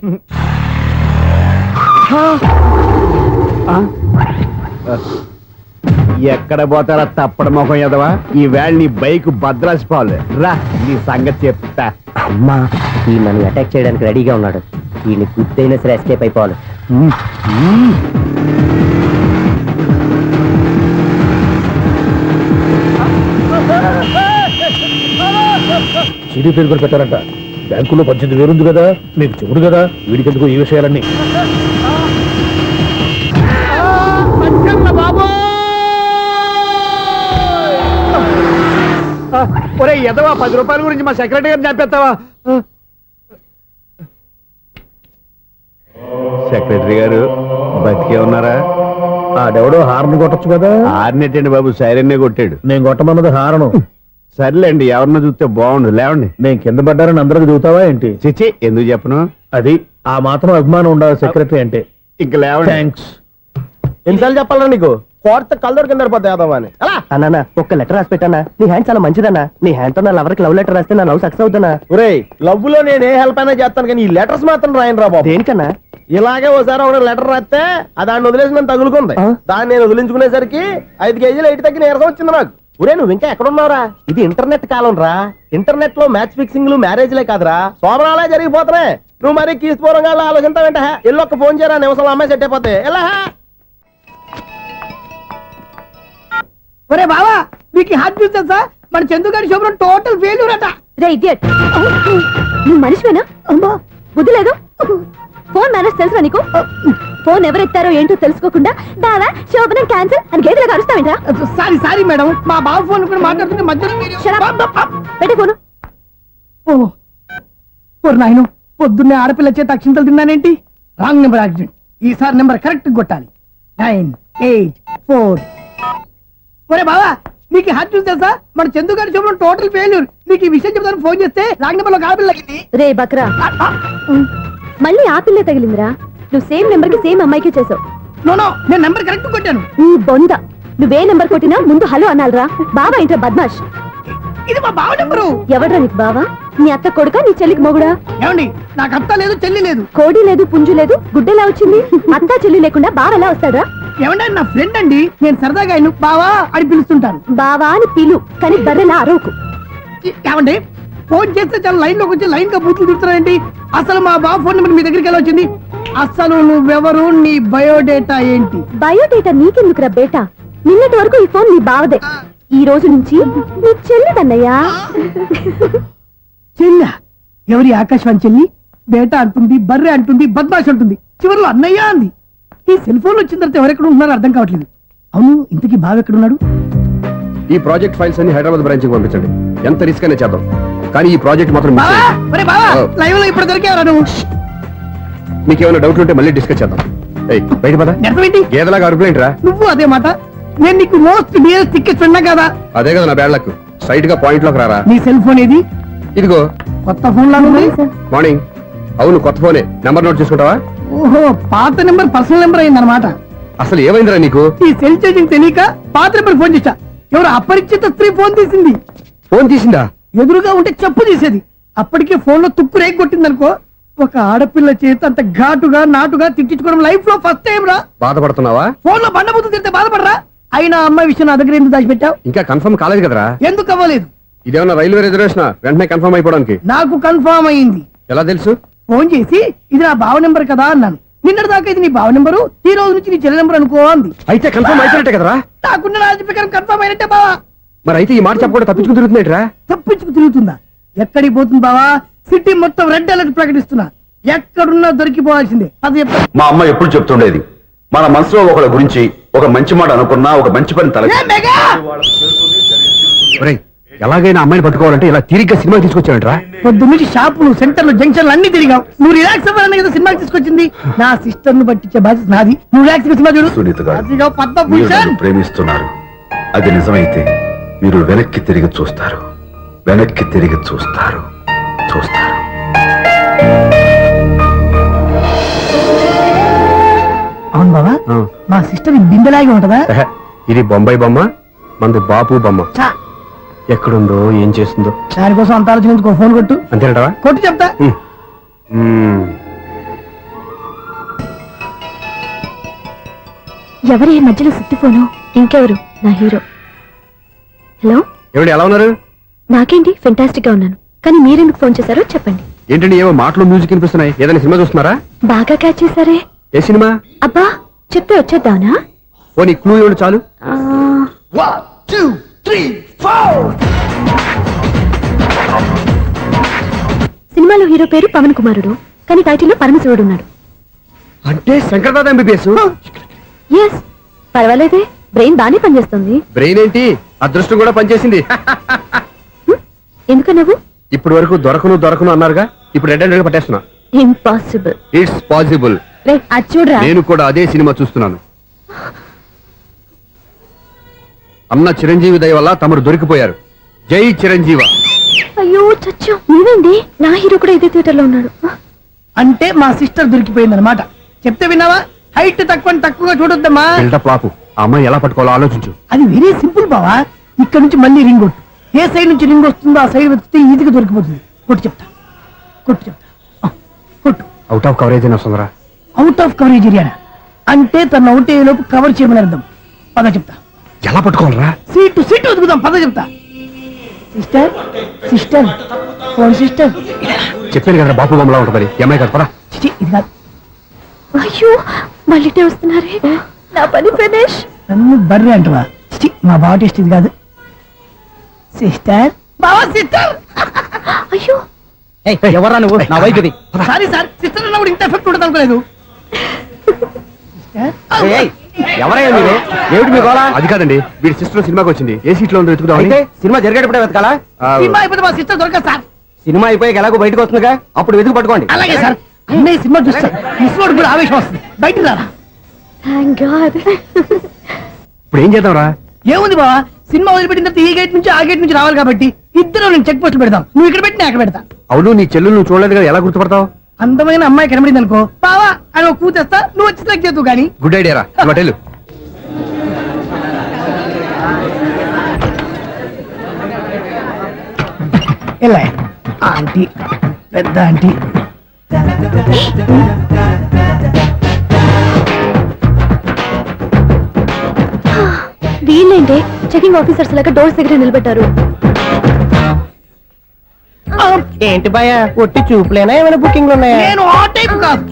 ఎక్కడ పోతారా తప్పడ మొహం ఎదవా? ఈ వేళ నీ బైక్ భద్రాసిపోవాలి. రా, నీ సంగతి చెప్తా. అమ్మా, ఈ నన్ను అటాక్ చేయడానికి రెడీగా ఉన్నాడు. ఈయన గుద్దైనా సరే ఎస్కేప్ అయిపోవాలి. సీడీ పేరు కూడా పెట్టారంట. బ్యాంకులో 18,000 ఉంది కదా, మీకు చెవుడు కదా, వీడికెందుకు ఈ విషయాలన్నీ? బాబు ఒరే ఎదవా 10 రూపాయల గురించి మా సెక్రటరీ గారిని చంపేస్తావా? సెక్రటరీ గారు బతికే ఉన్నారా? ఆడెవడో హార్న్ కొట్టచ్చు కదా. ఆరినట్టండి బాబు, సైరన్నే కొట్టాడు. నేను కొట్టమన్నది హారను. సర్లేండి, ఎవరన్నా చూస్తే బాగుండు. లేవండి. నేను కింద పడ్డారని అందరికి చూతావా ఏంటి? చిచ్చి, ఎందుకు చెప్పను? అది ఆ మాత్రం అభిమానం ఉండాలి సెక్రటరీ అంటే. ఇంకా లేవండి. థ్యాంక్స్. ఎన్నిసార్లు చెప్పాలా నీకు? కోర్త కళ్ళోడు కింద పడిపోతాయి యాదవని. అన్నా ఒక్క లెటర్ రాసి పెట్టానా? నీ హ్యాండ్ చాలా మంచిదన్నా. నీ హ్యాండ్ తో నా లవర్కి లవ్ లెటర్ రాస్తే నా లవ్ సక్సెస్ అవుతానా? ఒరేయ్, లవ్ లో నేను ఏ హెల్ప్ అయినా చేస్తాను, కానీ ఈ లెటర్స్ మాత్రం రాయను రా బాబు. దేనికన్నా? ఇలాగే ఓసారి ఒక లెటర్ రాస్తే ఆ దాన్ని వదిలేసి నన్ను తగులుకుంది. దాన్ని నేను వదిలించుకునేసరికి 5 కేజీలు 8 తగ్గి నీరసం వచ్చింది నాకు. ఒరే, నువ్వు ఇంకా ఎక్కడున్నావురా? ఇది ఇంటర్నెట్ కాలం రా. ఇంటర్నెట్ లో మ్యాచ్ ఫిక్సింగ్లు మ్యారేజ్లే కాదురా, శోభనాలే జరిగిపోతున్నాయి. నువ్వు మరి కీస్పూరంగా ఆలోచించావంటే ఎల్లు ఒక్క ఫోన్ చేయరా, నిమిషంలో అమ్మాయి సెట్ అయిపోతే ఎలా? ఒరే బావా, మీకు హాట్ న్యూస్ తెలుసా? మన చందుగారి శోభనం టోటల్ ఫెయిల్యూర్ అట. రే ఇడియట్, నువ్వు మనిషివేనా? అమ్మా బుద్ధి లేదు. ఫోన్ మేనేజ్ తెలుసా నీకు? ఫోన్ ఎవరెత్తారో ఏంటో తెలుసుకోకుండా బావా శోభనం క్యాన్సిల్ అని గేదెలకు అరుస్తావేంట్రా? సారీ మేడం, మా బావ ఫోన్ కూడా మాట్లాడుతుంటే మధ్యలో మీరు పెట్టే ఫోను. ఓ నాయను, పొద్దున్నే ఆడపిల్ల చేత అక్షింతలు తిన్నానేంటి? Wrong number accident. ఈసారి నెంబర్ కరెక్ట్ కొట్టాలి. 9, 8, 4. ఒరే బావా, నీకు హాట్ న్యూస్ తెలుసా? మన చందుగారి శోభనం టోటల్ ఫెయిల్యూర్. నీకు ఈ విషయం చెప్తాను ఫోన్ చేస్తే రాంగ్ నెంబర్ లో ఆడపిల్ల తగ్గింది. రే బక్రా, మళ్ళీ ఆ పిల్లే తగిలిందిరా. నువ్వు సేమ్ నెంబర్ కి సేమ్ అమ్మాయికే చేసావు. నో, నేను నెంబర్ కరెక్ట్ కొట్టాను. నీ బొంద, నువ్వే నెంబర్ కొట్టినా ముందు హలో అనాలరా. బావా ఏంట్రా బద్మాష్? ఇది మా బావ నెంబరు. ఎవడ్రా నీకు బావా? నీ అత్త కొడుకా, నీ చెల్లికి మొగుడా? ఏమండి, నాకు అత్త లేదు, చెల్లి లేదు. కోడి లేదు, పుంజు లేదు, గుడ్డెలా వచ్చింది? అత్త చెల్లి లేకుండా బావ ఎలా వస్తాడా? ఏమంటే నా ఫ్రెండ్ అండి, నేను సరదాగా ఆయన బావా అని పిలుస్తుంటాను. బావా అని పిలు, కానీ బర్రెలా అరవకు. ఏమండి, ఫోన్ చేస్తే చాలా లైన్ లోకి వచ్చి లైన్ గా బూతులు తిడుతున్నాయండి. అసలు మా బావ ఫోన్ నెంబర్ మీ దగ్గరికి ఎలా వచ్చింది? అసలు నువ్వెవరు, నీ బయోడేటా ఏంటి? బయోడేటా నీకెందుకురా బేటా? నిన్నటి వరకు ఈ ఫోన్ నీ బావదే. ఈ రోజు నుంచి నీ చెల్లిదన్నయ్యా. చెల్ల ఎవరి? ఆకాశవాణి చెల్లి. బేటా అంటుంది, బర్రె అంటుంది, బద్మాష్ అంటుంది, చివరిలో అన్నయ్య అంది. ఈ సెల్ ఫోన్ వచ్చిన తర్వాత ఎవరెక్కడ ఉంటున్నారో అర్థం కావట్లేదు. అవును, ఇంతకీ బావ ఎక్కడున్నాడు? ఈ ప్రాజెక్ట్ ఫైల్స్ అన్ని హైదరాబాద్ బ్రాంచ్ కి పంపించండి. ఎంత రిస్క్ అయినా చేద్దాం, కానీ ఈ ప్రాజెక్ట్ మాత్రం miss బావా, చేయొద్దు. ఒరే బావా, లైవ్ లో ఇప్పుడు దొరికేవరా నువ్వు? మీకు ఏమైనా డౌట్లు ఉంటే మళ్ళీ డిస్కస్ చేద్దాం. ఏయ్, బయట పద. నెరవేంటి? గేదలాగా అరుపులేంట్రా? నువ్వు అదే మాట. నేను నీకు మోస్ట్ డియరెస్ట్ టికెట్స్ ఉన్నా కదా. అదే కదా నా బ్యాడ్ లక్. స్ట్రైట్ గా పాయింట్ లోకి రారా. నీ సెల్ ఫోన్ ఏది? ఇదిగో కొత్త ఫోన్ లాగా ఉంది. మార్నింగ్. అవును, కొత్త ఫోనే. నెంబర్ నోట్ చేసుకుంటావా? ఓహో, పాత నెంబర్ పర్సనల్ నెంబర్ అయిందన్నమాట. అసలు ఏమైందిరా నీకు? ఈ సెల్ చేసింగ్ తెలియక పాత నెంబర్ ఫోన్ చేశా. ఎవరు అపరిచిత స్త్రీ ఫోన్ తీసింది. ఫోన్ తీసిందా? ఎదురుగా ఉంటే చెప్పు తీసేది. అప్పటికే ఫోన్ లో తుక్కు రేగి కొట్టిందనుకో. ఒక ఆడపిల్ల చేత అంత ఘాటుగా నాటుగా తిట్టించుకోవడం లైఫ్ లో ఫస్ట్ టైం రా. బాధపడుతున్నావా? ఫోన్ లో బండబుద్ధులు తింటే బాధపడరా? అయినా అమ్మాయి విషయం నా దగ్గర ఎందుకు దాచిపెట్టావు? ఇంకా కన్ఫర్మ్ కాలేదు కదరా? ఎందుకు అవ్వలేదు? ఇదేమన్నా రైల్వే రిజర్వేషన్? వెంటనే కన్ఫర్మ్ అయిపోవడానికి. నాకు కన్ఫర్మ్ అయింది. ఎలా తెలుసు? ఫోన్ చేసి ఇది నా బావ నెంబర్ కదా అన్నాను. నిన్నటి దాకా ఇది నీ బావ నెంబరు, ఈ రోజు నుంచి నీ చెల్లి నెంబర్ అనుకో అంది. అయితే కన్ఫర్మ్ అయిపోయినట్టే కదరా? నాకున్న రాజు ప్రకారం కన్ఫర్మ్ అయినట్టే బావా. మరి అయితే ఈ మాట చెప్పకుండా తప్పించుకుని తిరుగుతున్నట్రా? తప్పించుకు తిరుగుతుందా? ఎక్కడికి పోతుంది బావా? సిటీ మొత్తం రెడ్ అలర్ట్ ప్రకటిస్తున్నా. ఎక్కడున్నా దొరికిపోవాల్సిందే. అది చెప్తా. మా అమ్మ ఎప్పుడు చెప్తుండేది, మన మనసులో ఒకళ్ళ గురించి ఒక మంచి మాట అనుకున్నా ఒక మంచి పని తల ఎలాగైనా అమ్మాయిని పట్టుకోవాలంటే ఇలా తిరిగ్గా సినిమా తీసుకొచ్చాడంట్రా. పొద్దు నుంచి షాపులు, సెంటర్లు, జంక్షన్లు అన్ని తిరిగావు. నువ్వు రిలాక్స్ అవ్వాలని కదా సినిమాకి తీసుకొచ్చింది. నా సిస్టర్ ను పట్టించే బాధ్యత నాది. నువ్వు రిలాక్స్ సినిమా చూడు. సునీత గారు, అదిగో మీరు పద్మభూషణ్. నన్ను ప్రేమిస్తున్నారు. అది నిజమైతే మీరు వెనక్కి తిరిగి చూస్తారు, వెనక్కి తిరిగి చూస్తారు, చూస్తారు. అవును బావా, మా సిస్టర్ బిందెలాగే ఉంటదా? ఇది బొంబాయి బొమ్మ, మంది బాపు బొమ్మ. చా, ఎక్కడుందో ఏం చేస్తుందో దానికోసం అంత ఆలోచించుకో. ఫోన్ కొట్టు. అంతేనటవా? కొట్టు చెప్తా. ఎవరి మధ్యలో సుత్తి ఫోను? ఇంకెవరు? నా హీరో. హలో, ఎవడు ఎలా ఉన్నారు? నాకేంటి ఫెంటాస్టిక్ గా ఉన్నాను, కానీ మీరెందుకు ఫోన్ చేశారో చెప్పండి. ఏంటండి ఏమో మాటలు మ్యూజిక్ వినిపిస్తున్నాయి. ఏదైనా సినిమా చూస్తున్నారా? బాగా క్యాచ్ చేశారే. ఏ సినిమా? అబ్బా, చెప్తే వచ్చేద్దానా? ఓ నీ క్లూ ఇవ్వండి చాలు. సినిమాలో హీరో పేరు పవన్ కుమారుడు, కానీ టైటిల్లో పరమశివుడు ఉన్నాడు. అంటే శంకర్దాద ఎంబీబీఎస్. ఎస్, పర్వాలేదే, బ్రెయిన్ బానే పనిచేస్తుంది. బ్రెయిన్ ఏంటి, అదృష్టం కూడా పనిచేసింది. ఎందుకు నువ్వు ఇప్పటి వరకు దొరకను అన్నారుగా, ఇప్పుడు రెడ్ హ్యాండెడ్ గా పట్టేస్తున్నా. ఇంపాసిబుల్. It's possible. రే అది చూడరా. నేను కూడా అదే సినిమా చూస్తున్నాను. అన్న చిరంజీవి దయ వల్ల తమరు దొరికిపోయారు. జై చిరంజీవ. అయ్యో చచ్చా, నీవేంది? నా హీరో కూడా ఇదే థియేటర్ లో ఉన్నాడు. అంటే మా సిస్టర్ దొరికిపోయింది అనమాట. చెప్తే విన్నావా? హైట్ తక్కువగా చూడొద్దమ్మా. బిల్డప్ లాపు. ఆ అమ్మాయి ఎలా పట్టుకోవాలో ఆలోచించు. అది వెరీ సింపుల్ బావా. ఇక్కడ నుంచి మళ్ళీ రింగ్ కొట్టు. ఏ సైడ్ నుంచి రింగ్ వస్తుందో ఆ సైడ్ వెతికితే ఈజీగా దొరికిపోతుంది. కొట్టు చెప్తా. ఆ, కొట్టు. అవుట్ ఆఫ్ కవరేజ్ అయినా వస్తుందిరా. అవుట్ ఆఫ్ కవరేజ్ ఏరియా అంటే తన అవుట్ అయ్యే లోపు కవర్ చేయమని అర్థం. పద చెప్తా. ఎలా పట్టుకోవాలరా? సీటు వెతుకుదాం. పద చెప్తా. Sister phone sister. చెప్పాను కదా బాపు బొమ్మలా ఉంటుంది. అమ్మాయి కదా పరా. ఇది కాదు. అయ్యో మళ్ళీ వస్తున్నారే. నా పని ఫినిష్. నన్ను బర్రె అంటవా? మా బావ టేస్ట్ ఇది కాదు. సిస్టర్ బావా సిస్టర్. అయ్యో ఎవరా నువ్వు? నా వైపు ఇది. సారీ సార్, సిస్టర్ అన్నప్పుడు ఇంత ఎఫెక్ట్ ఉండదు అనుకోలేదు. ఎవరయ్యా మీరు? ఏమిటి మీ గోళ? అది కాదండి, వీడి సిస్టర్ సినిమాకి వచ్చింది. ఏ సీట్ లో ఉందో వెతుకుదాం. అయితే సినిమా జరిగేటప్పుడే వెతకాలా? సినిమా అయిపోతే మా సిస్టర్ దొరకదు సార్. సినిమా అయిపోయాక ఎలాగో బయటకు వస్తుందిగా, అప్పుడు వెతుకు పట్టుకోండి. అలాగే సార్. అన్నయ్య సినిమా చూస్తారు, మిస్వాడు కూడా ఆవేశం వస్తుంది. బయట రారా. Thank God. ఇప్పుడు ఏం చేద్దాంరా? ఏముంది బావా, సినిమా వదిలిపెట్టిన తర్వాత ఈ గేట్ నుంచి ఆ గేట్ నుంచి రావాలి కాబట్టి ఇద్దరు నేను చెక్ పోస్ట్ పెడతాం. నువ్వు ఇక్కడ పెట్టి నేను అక్కడ పెడతా. అవును, నీ చెల్లు నువ్వు చూడలేదు కదా, ఎలా గుర్తుపడతావు? అందమైన అమ్మాయి కనబడింది అనుకో బావా అని ఒక కూతేస్తా, నువ్వు వచ్చి సెలెక్ట్ చేద్దు కానీ. గుడ్ ఐడియా రా. హోటల్ ఎలా ఆంటీ, పెద్ద ఆంటీ. వీళ్ళేంటి చెకింగ్ ఆఫీసర్స్ లాగా డోర్స్ దగ్గర నిలబెట్టారు. ఏంటి భయ, ఒట్టి చూపులేనా ఏమైనా బుకింగ్లు ఉన్నాయా? నేను ఆ టైప్ కాదు.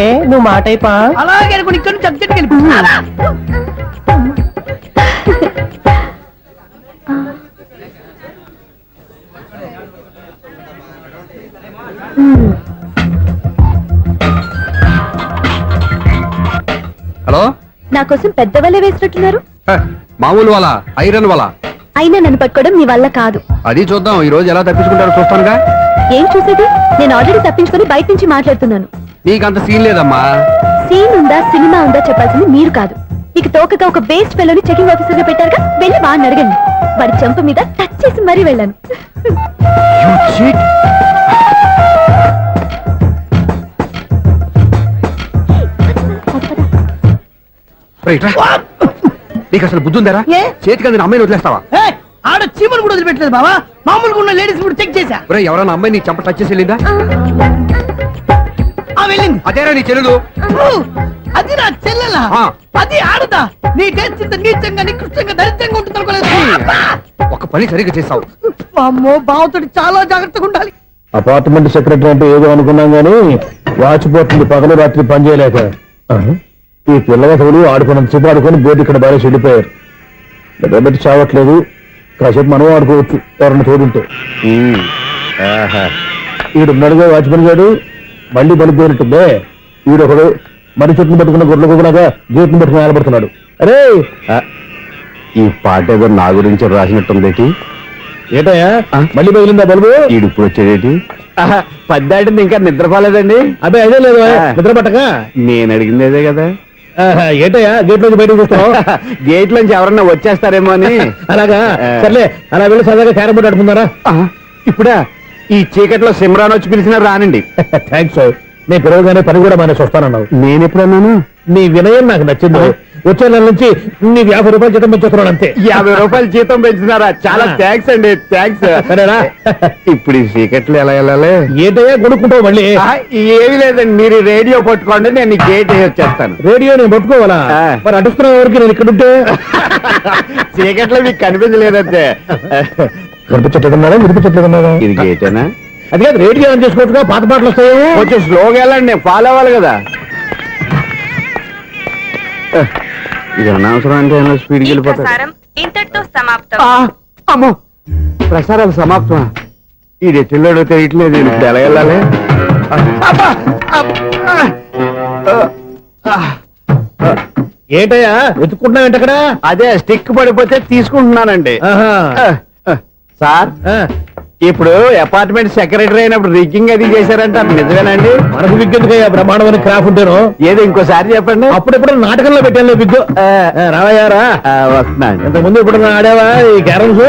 ఏ నువ్వు మా టైపా? అలాగే అనుకుని ఇక్కడ నుంచి అర్జెంట్కి వెళ్ళిపోతున్నా. హలో, నా కోసం పెద్ద వలే వేసినట్టున్నారు. మామూలు వాళ్ళ ఐరన్ వాళ్ళ. అయినా నన్ను పట్టుకోవడం మీ వల్ల కాదు. అది చూద్దాం, ఈ రోజు ఎలా తప్పించుకుంటారో చూస్తానుగా. ఏం చూసేది? నేను ఆల్రెడీ తప్పించుకొని బయట నుంచి మాట్లాడుతున్నాను. నీకంత సీన్ లేదమ్మా. సీన్ ఉందా సినిమా ఉందా చెప్పాల్సింది మీరు కాదు. మీకు తోకగా ఒక బేస్ట్ ఫెలోని చెకింగ్ ఆఫీసర్ గా పెట్టారుగా, వెళ్ళి వాడిని అడగండి. వాడి చెంప మీద టచ్ చేసి మరీ వెళ్ళాను. నీకు అసలు బుద్ధి ఉందారా? ఏ? చేతికి అందిన అమ్మాయిని వదిలేస్తావా? ఆడ చీమలు కూడా వదిలిపెట్టలేదు బావా. మామూలుగా ఉన్న లేడీస్ కూడా చెక్ చేశా. ఎవరైనా అమ్మాయి నీ చెంప టచ్ చేసి వెళ్ళిందా? వెళ్ళింది. అదేరా నీ చెల్లెలు. అది నా చెల్లెలా? ఆ. అది ఆడదా? నీ టేస్ట్ ఇంత నీచంగా నికృష్టంగా దరిద్రంగా ఉంటుంది అనుకోలేదు. ఒక పని సరిగ్గా చేస్తావు. అమ్మో, బావతోటి చాలా జాగ్రత్తగా ఉండాలి. అపార్ట్మెంట్ సెక్రటరీ అంటే ఏదో అనుకున్నాం గానీ వాచిపోతుంది పగలు రాత్రి పని చేయలేక. ఈ పిల్లవతలు ఆడుకున్నంత సేపు ఆడుకొని బోర్డు ఇక్కడ బాగా చెడిపోయారు. నిద్రబెట్టి చావట్లేదు. కాసేపు మనం ఆడుకోవచ్చు ఎవరన్నా తోడుంటే. ఈడున్నాడుగా వాచ్మెన్ గారు, మళ్ళీ బలిపోయినట్టుందే. ఈడొకడు మరి చెట్టును పట్టుకున్న గొడ్ల గుబలాగా గేట్ను పట్టుకుని నిలబడుతున్నాడు. అరే, ఈ పాట ఏదో నా గురించి రాసినట్టుంది. ఏటయ్యా మళ్ళీ పగిలిందా బల్బు? ఈడు ఇప్పుడు వచ్చేదేటి? పద్దాటింది ఇంకా నిద్రపోలేదండి. అబ్బాయి అదే లేదు నిద్ర పట్టక. నేను అడిగింది అదే కదా. ఏటయ్యా గేట్ నుంచి బయటకు చూస్తావు? గేట్ లోంచి ఎవరన్నా వచ్చేస్తారేమో అని. అలాగా, సర్లే అలా వెళ్ళి సరదాగా క్యారం బోర్డు ఆడుకుందారా? ఇప్పుడా? ఈ చీకట్లో సిమ్రాన్ వచ్చి పిలిచినా రానండి. థ్యాంక్స్. నేను పిలవగానే పని కూడా మానేసి వస్తానన్నావు. నేను ఎప్పుడన్నాను? నీ వినయం నాకు నచ్చింది. వచ్చే నెల నుంచి నీ 50 రూపాయలు జీతం పెంచుతున్నాను అంతే. 50 రూపాయలు జీతం పెంచుతున్నారా? చాలా థ్యాంక్స్ అండి, థ్యాంక్స్. సరేనా? ఇప్పుడు ఈ చీకట్లు ఎలా వెళ్ళాలి? ఏంటయ్యా కొనుక్కుంటావు మళ్ళీ? ఏమీ లేదండి, మీరు రేడియో పట్టుకోండి, నేను గేట్ వేసి వచ్చేస్తాను. రేడియో నేను పట్టుకోవాలా? మరి అడుస్తున్న వరకు నేను ఇక్కడ ఉంటే చీకట్లో మీకు కనిపించలేదంటే. కనిపించట్లేదన్నారా వినిపించట్లేదన్నారా? ఇది గేటేనా? అది కాదు, రేడియో ఆన్ చేసుకోవచ్చుగా, పాత పాటలు వస్తాయేమో. కొంచెం స్లోగా వెళ్ళండి, నేను ఫాలో అవ్వాలి కదా. ఇది అనవసరం అంటే స్పీడ్కి వెళ్ళిపోతాడు. ఇంతటితో సమాప్తం. అమ్మో, ప్రసారాలు సమాప్తం. ఈ రెట్టిల్లోడో తెలియట్లేదు, ఇప్పుడు ఎలా వెళ్ళాలి? ఏంటయ్యా వెతుక్కుంటున్నావు ఏంటక్కడ? అదే స్టిక్ పడిపోతే తీసుకుంటున్నానండి. ఆహా. సార్ ఇప్పుడు అపార్ట్మెంట్ సెక్రటరీ అయినప్పుడు రిగ్గింగ్ అది చేశారంట, నిజమేనండి? మనకు విగ్గు ఎందుకయ్యా, బ్రహ్మాండమైన క్రాఫ్ ఉంటాను. ఏదో ఇంకోసారి చెప్పండి. అప్పుడెప్పుడు నాటకంలో పెట్టాను విగ్గు. రావయ్యారా వస్తున్నాను. ఇంతకుముందు ఇప్పుడు ఆడావా ఈ క్యారమ్స్?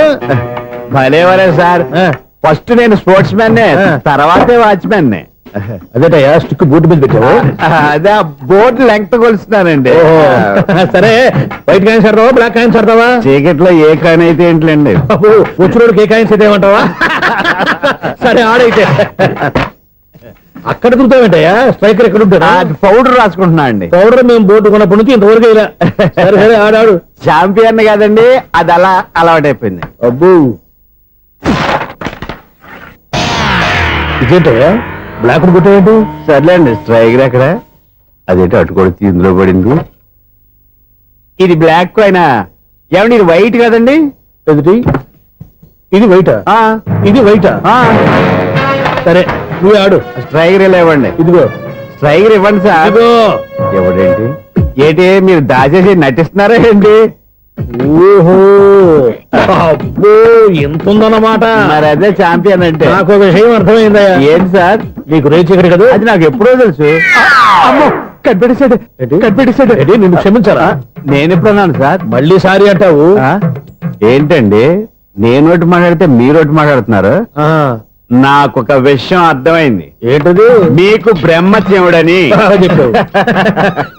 భలేవరే సార్, ఫస్ట్ నేను స్పోర్ట్స్ మ్యాన్, తర్వాతే వాచ్మెన్. అదేటయ్యా స్టిక్ బూట్ మీద పెట్టావు? అదే బోర్డు లెంగ్త్ కొలుస్తున్నానండి. సరే, వైట్ కాయిన్స్ ఆడతావా బ్లాక్ కాయిన్స్ ఆడతావా? చీకట్లో ఏ కాయిన్ అయితే ఏంటండి, వచ్చినోడికి ఏ కాయిన్స్ అయితే ఏమంటావా? సరే ఆడైతే. అక్కడ తిరుగుతావేంటయ్యా? స్ట్రైకర్ ఎక్కడ ఉంటాడా? పౌడర్ రాసుకుంటున్నా అండి. పౌడర్ మేము బోర్డు కొన్నప్పటి నుంచి ఇంతవరకు ఇలా. సరే సరే ఆడాడు. చాంపియన్ కాదండి, అది అలా అలవాటైపోయింది. అబ్బు ఇదేంటయ్యా బ్లాక్ కొట్టావేంటి? సర్లేండి, స్ట్రైకర్ ఎక్కడ? అదేంటి అటుకొడితే ఇందులో పడింది. ఇది బ్లాక్ కాయినా? ఏమండి ఇది వైట్ కదండి? ఎదుటి ఇది వైటా? ఇది వైటా? సరే నువ్వు ఆడు. స్ట్రైకర్ ఇలా ఇవ్వండి. ఇదిగో స్ట్రైకర్ ఇవ్వండి సార్. ఇదిగో. ఎవడేంటి ఏంటి మీరు దాచేసి నటిస్తున్నారా ఏంటి? ఓహో అబ్బో ఎంత ఉందన్నమాట. మరి అదే చాంపియన్ అంటే. నాకు ఒక విషయం అర్థమైందయ్యా. ఏంటి సార్? నీకు రేచి ఇక్కడ కదా? అది నాకు ఎప్పుడో తెలుసు. అమ్మో కనిపెట్టేశాడు, కనిపెట్టేశాడు. నిన్ను క్షమించారా? నేను ఎప్పుడన్నాను సార్? మళ్ళీ సారీ అంటావు? ఏంటండి నేనోటి మాట్లాడితే మీరోటి మాట్లాడుతున్నారు? నాకు ఒక విషయం అర్థమైంది. ఏంటది? మీకు బ్రహ్మత్యముడని చెప్పావు.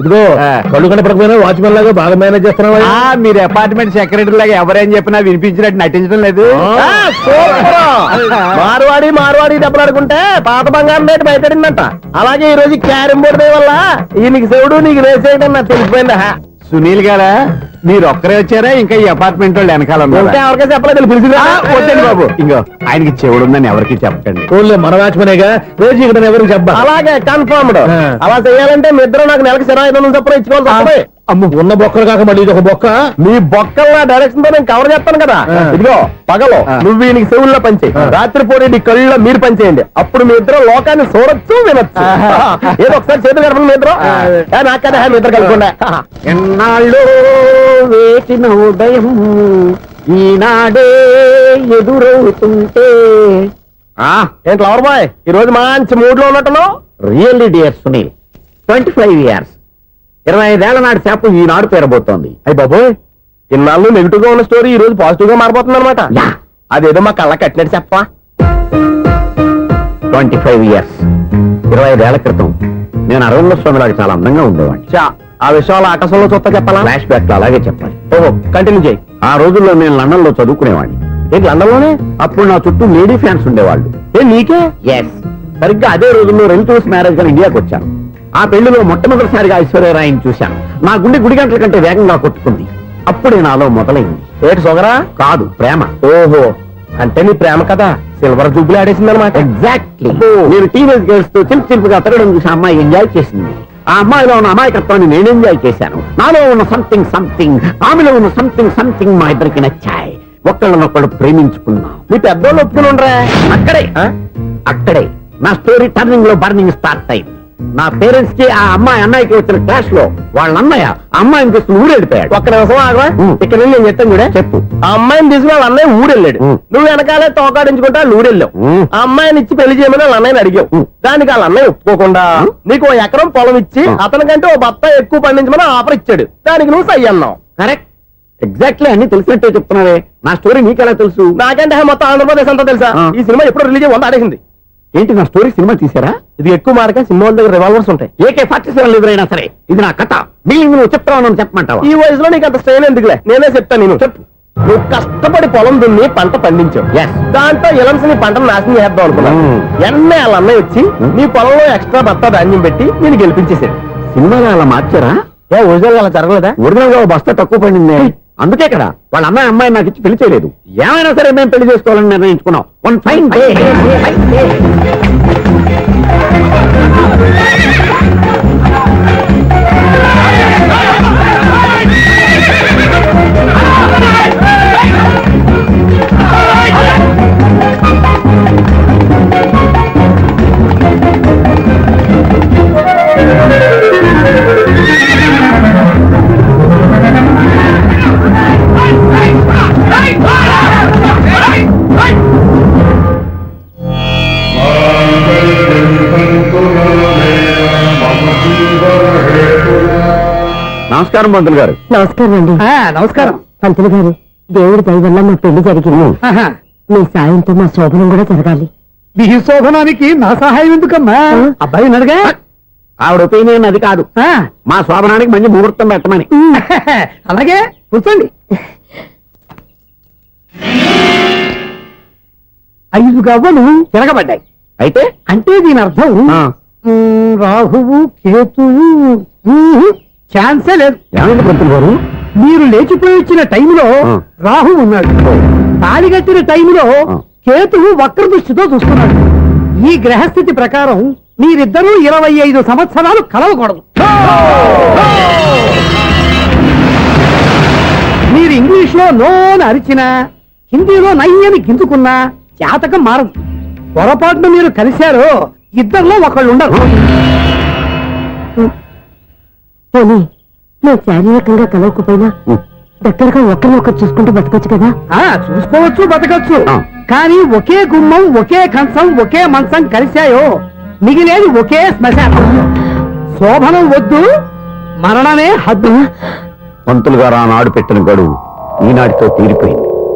ఇదిగో కళ్ళు కనపడకపోయినా వాచ్మెన్ లాగా బాగా మేనేజ్ చేస్తున్నావా? మీరు అపార్ట్మెంట్ సెక్రటరీ లాగా ఎవరేం చెప్పినా వినిపించినట్టు నటించడం లేదు. మార్వాడి దెబ్బలాడుకుంటే పాత బంగారం రేటు భయపడిందంట. అలాగే ఈ రోజు క్యారం బోర్డు వల్ల ఈయనకి శివుడు నీకు రేసేయడం నాకు తెలిసిపోయిందా? సునీల్ గారా, మీరు ఒక్కరే వచ్చారా ఇంకా ఈ అపార్ట్మెంట్ వాళ్ళు వెనకాల ఎవరికీ చెప్పలేదు, పిలిచిరా. వద్దండి బాబు, ఇంకో ఆయనకి చెవుడుందని ఎవరికి చెప్పకండి. ఓన్లీ మన వాచ్మనేగా, రోజు ఇక్కడ ఎవరికి చెప్పా. అలాగే కన్ఫర్మ్డ్. అలా చేయాలంటే మీ ఇద్దరు నాకు నెలకు 25,000 చొప్పున ఇచ్చుకోవాలి. అమ్మ ఉన్న బొక్కలు కాక మళ్ళీ ఇది ఒక బొక్క. మీ బొక్కల్లా డైరెక్షన్ తో నేను కవర్ చేస్తాను కదా. ఇదిగో పగలో నువ్వు ఈయనకి చెవుల్లో పంచే, రాత్రిపూట నీ కళ్ళలో మీరు పనిచేయండి. అప్పుడు మీ ఇద్దరు లోకాన్ని చూడొచ్చు వినొచ్చు. ఏదో ఒకసారి చేతులు కలపండి మీ ఇద్దరు. నాకు కదా మీ ఇద్దరు కలపకుండా. ఎన్నాళ్ళు వేసిన ఉదయం ఈనాడే ఎదురవుతుంటే. ఏంటి లవర్ బాయ్, ఈ రోజు మంచి మూడ్ లో ఉన్నట్టున్నావు? రియల్లీ డియర్ సునీల్, 25 years 25 ఏళ్ల నాటి చేప ఈనాడు పేరబోతోంది. అయ్యి బాబోయ్, ఇన్నాళ్ళు నెగిటివ్ గా ఉన్న స్టోరీ ఈ రోజు పాజిటివ్ గా మారిపోతుంది అనమాట. అదేదో మా కళ్ళ కట్టినట్టు చెప్పా. 25 years 25 ఏళ్ల క్రితం నేను అరవింద స్వామిలాగా చాలా అందంగా ఉండేవాడిని. ఆ విషయాలు ఆకాశంలో చూస్తా చెప్పాలా? ఫ్లాష్ బ్యాక్ లో అలాగే చెప్పాలి. ఓహో, కంటిన్యూ చేయి. ఆ రోజుల్లో నేను లండన్ లో చదువుకునేవాడిని. ఏంటి లండన్ లోనే? అప్పుడు నా చుట్టూ లేడీ ఫ్యాన్స్ ఉండేవాళ్ళు. నీకే? ఎస్, సరిగ్గా అదే రోజుల్లో రిలేటివ్స్ మ్యారేజ్ గా ఇండియాకి వచ్చాను. ఆ పెళ్లిలో మొట్టమొదటిసారిగా ఐశ్వర్యరాయని చూశాను. నా గుండె గుడి గంటల కంటే వేగంగా కొట్టుకుంది. అప్పుడే నాలో మొదలైంది. ఏటి సొగరా? కాదు, ప్రేమ. ఓహో, అంటే నీ ప్రేమ కదా సిల్వర్ జూబ్లీ ఆడేసింది అనమాట. ఎగ్జాక్ట్లీ. నేను టీనేజ్ గర్ల్స్ తో చిలుపుగా తిరగడం చూసి అమ్మాయి ఎంజాయ్ చేసింది. ఆ అమ్మాయిలో ఉన్న అమాయకత్వాన్ని నేను ఎంజాయ్ చేశాను. నాలో ఉన్న సంథింగ్ ఆమెలో ఉన్న సంథింగ్ మా ఇద్దరికి నచ్చాయి. ఒక్కళ్ళనొక్కడు ప్రేమించుకున్నాం. మీ పెద్దోళ్ళు ఒప్పుకుని ఉండరా? అక్కడే నా స్టోరీ టర్నింగ్ లో బర్నింగ్ స్టార్ట్ అయింది. నా పేరెంట్స్ కి ఆ అమ్మాయి అన్నయ్యకి వచ్చిన క్లాష్ లో వాళ్ళ అన్నయ్య అమ్మాయిని తీసుకుని ఊరెళ్ళిపోయాడు. ఒక్క నిమిషం ఆగవా? ఇక్కడ నేను చెప్తాను కూడా. చెప్పు. ఆ అమ్మాయిని తీసుకుని వాళ్ళ అన్నయ్య ఊరెళ్ళాడు. నువ్వు వెనకాలే తోకాడించుకుంటా ఊరెళ్ళావు. ఆ అమ్మాయిని ఇచ్చి పెళ్లి చేయమని వాళ్ళ అన్నయ్యని అడిగావు. దానికి వాళ్ళ అన్నయ్య ఒప్పుకోకుండా నీకు 1 ఎకరం పొలం ఇచ్చి అతనికంటే 1 బత్త ఎక్కువ పండించమని ఆఫర్ ఇచ్చాడు. దానికి నువ్వు సై అన్నావు. కరెక్ట్, ఎగ్జాక్ట్లీ అన్ని తెలిసినట్టే చెప్తున్నావే. నా స్టోరీ నీకెలా తెలుసు? నాకంటే మొత్తం ఆంధ్రప్రదేశ్ అంతా తెలుసా? ఈ సినిమా ఎప్పుడు రిలీజ్ 100 ఆడేసింది. ఏంటి నా స్టోరీ సినిమా తీసారా? ఇది ఎక్కువ మార్క సినిమా వాళ్ళ దగ్గర రివాల్వర్స్ ఉంటాయి. AK-47 ఎదురైనా సరే ఇది నా కథ. బిల్డింగ్ నువ్వు చెప్తావు చెప్పమంటావా? ఈ వయసులో నీకు అంత స్ట్రెయిన్ ఎందుకులే, నేనే చెప్తాను. నేను చెప్పు. నువ్వు కష్టపడి పొలం దున్ని పంట పండించావు. దాంతో ఇలమ్స్ నీ పంటను నాశనం చేద్దాం అనుకున్నావు. ఎన్నే వాళ్ళ అన్నయ్య వచ్చి నీ పొలంలో ఎక్స్ట్రా బత్తా ధాన్యం పెట్టి నేను గెలిపించేసాడు. సినిమాలో అలా మార్చారా? ఒరిజినల్ అలా జరగలేదా? ఒరిజినల్ గా బస్తా తక్కువ పడింది. అందుకే కదా వాళ్ళ అమ్మాయి నాకు ఇచ్చి పెళ్లి చేయలేదు. ఏమైనా సరే మేము పెళ్లి చేసుకోవాలని నిర్ణయించుకున్నాం. One fine day. నమస్కారం పంతులు గారు. నమస్కారం అండి. నమస్కారం. పంతులు గారు, దేవుడి దయ వల్ల మా పెళ్లి జరిగింది. మీ సాయంతో మా శోభనం కూడా జరగాలి. మీ శోభనానికి నా సహాయం ఎందుకమ్మా? అబ్బాయి నడగా ఆవిడ ఒపీనియన్ అది కాదు, మా శోభనానికి మంచి ముహూర్తం పెట్టమని. అలాగే కూర్చోండి. 5 గవ్వలు తిరగబడ్డాయి. అయితే అంటే దీని అర్థం రాహువు కేతువు ఛాన్సే లేదు. ఏమైంది పంతులు గారు? మీరు లేచిపోయి వచ్చిన టైంలో రాహు ఉన్నాడు, తాళిగట్టిన టైంలో కేతువు వక్ర దృష్టితో చూస్తున్నాడు. ఈ గ్రహస్థితి ప్రకారం మీరిద్దరూ 25 సంవత్సరాలు కలవకూడదు. మీరు ఇంగ్లీష్ లో నోని అరిచినా, హిందీలో నయ్యని గింజుకున్నా జాతకం మారదు. పొరపాటున మీరు కలిశారో ఇద్దరిలో ఒకళ్ళు ఉండరు. పోనీ మేము శారీరకంగా కలవకపోయినా దగ్గరగా ఒకరినొకరు చూసుకుంటూ బతకొచ్చు కదా. చూసుకోవచ్చు, బతకచ్చు. కానీ ఒకే గుమ్మం, ఒకే కంచం, ఒకే మంచం కలిశాయో మిగిలేది ఒకే శ్మశానం. శోభనం వద్దు, మరణమే హద్దు. పంతులు గారు ఆనాడు పెట్టిన గడువు ఈనాటితో తీరిపోయింది.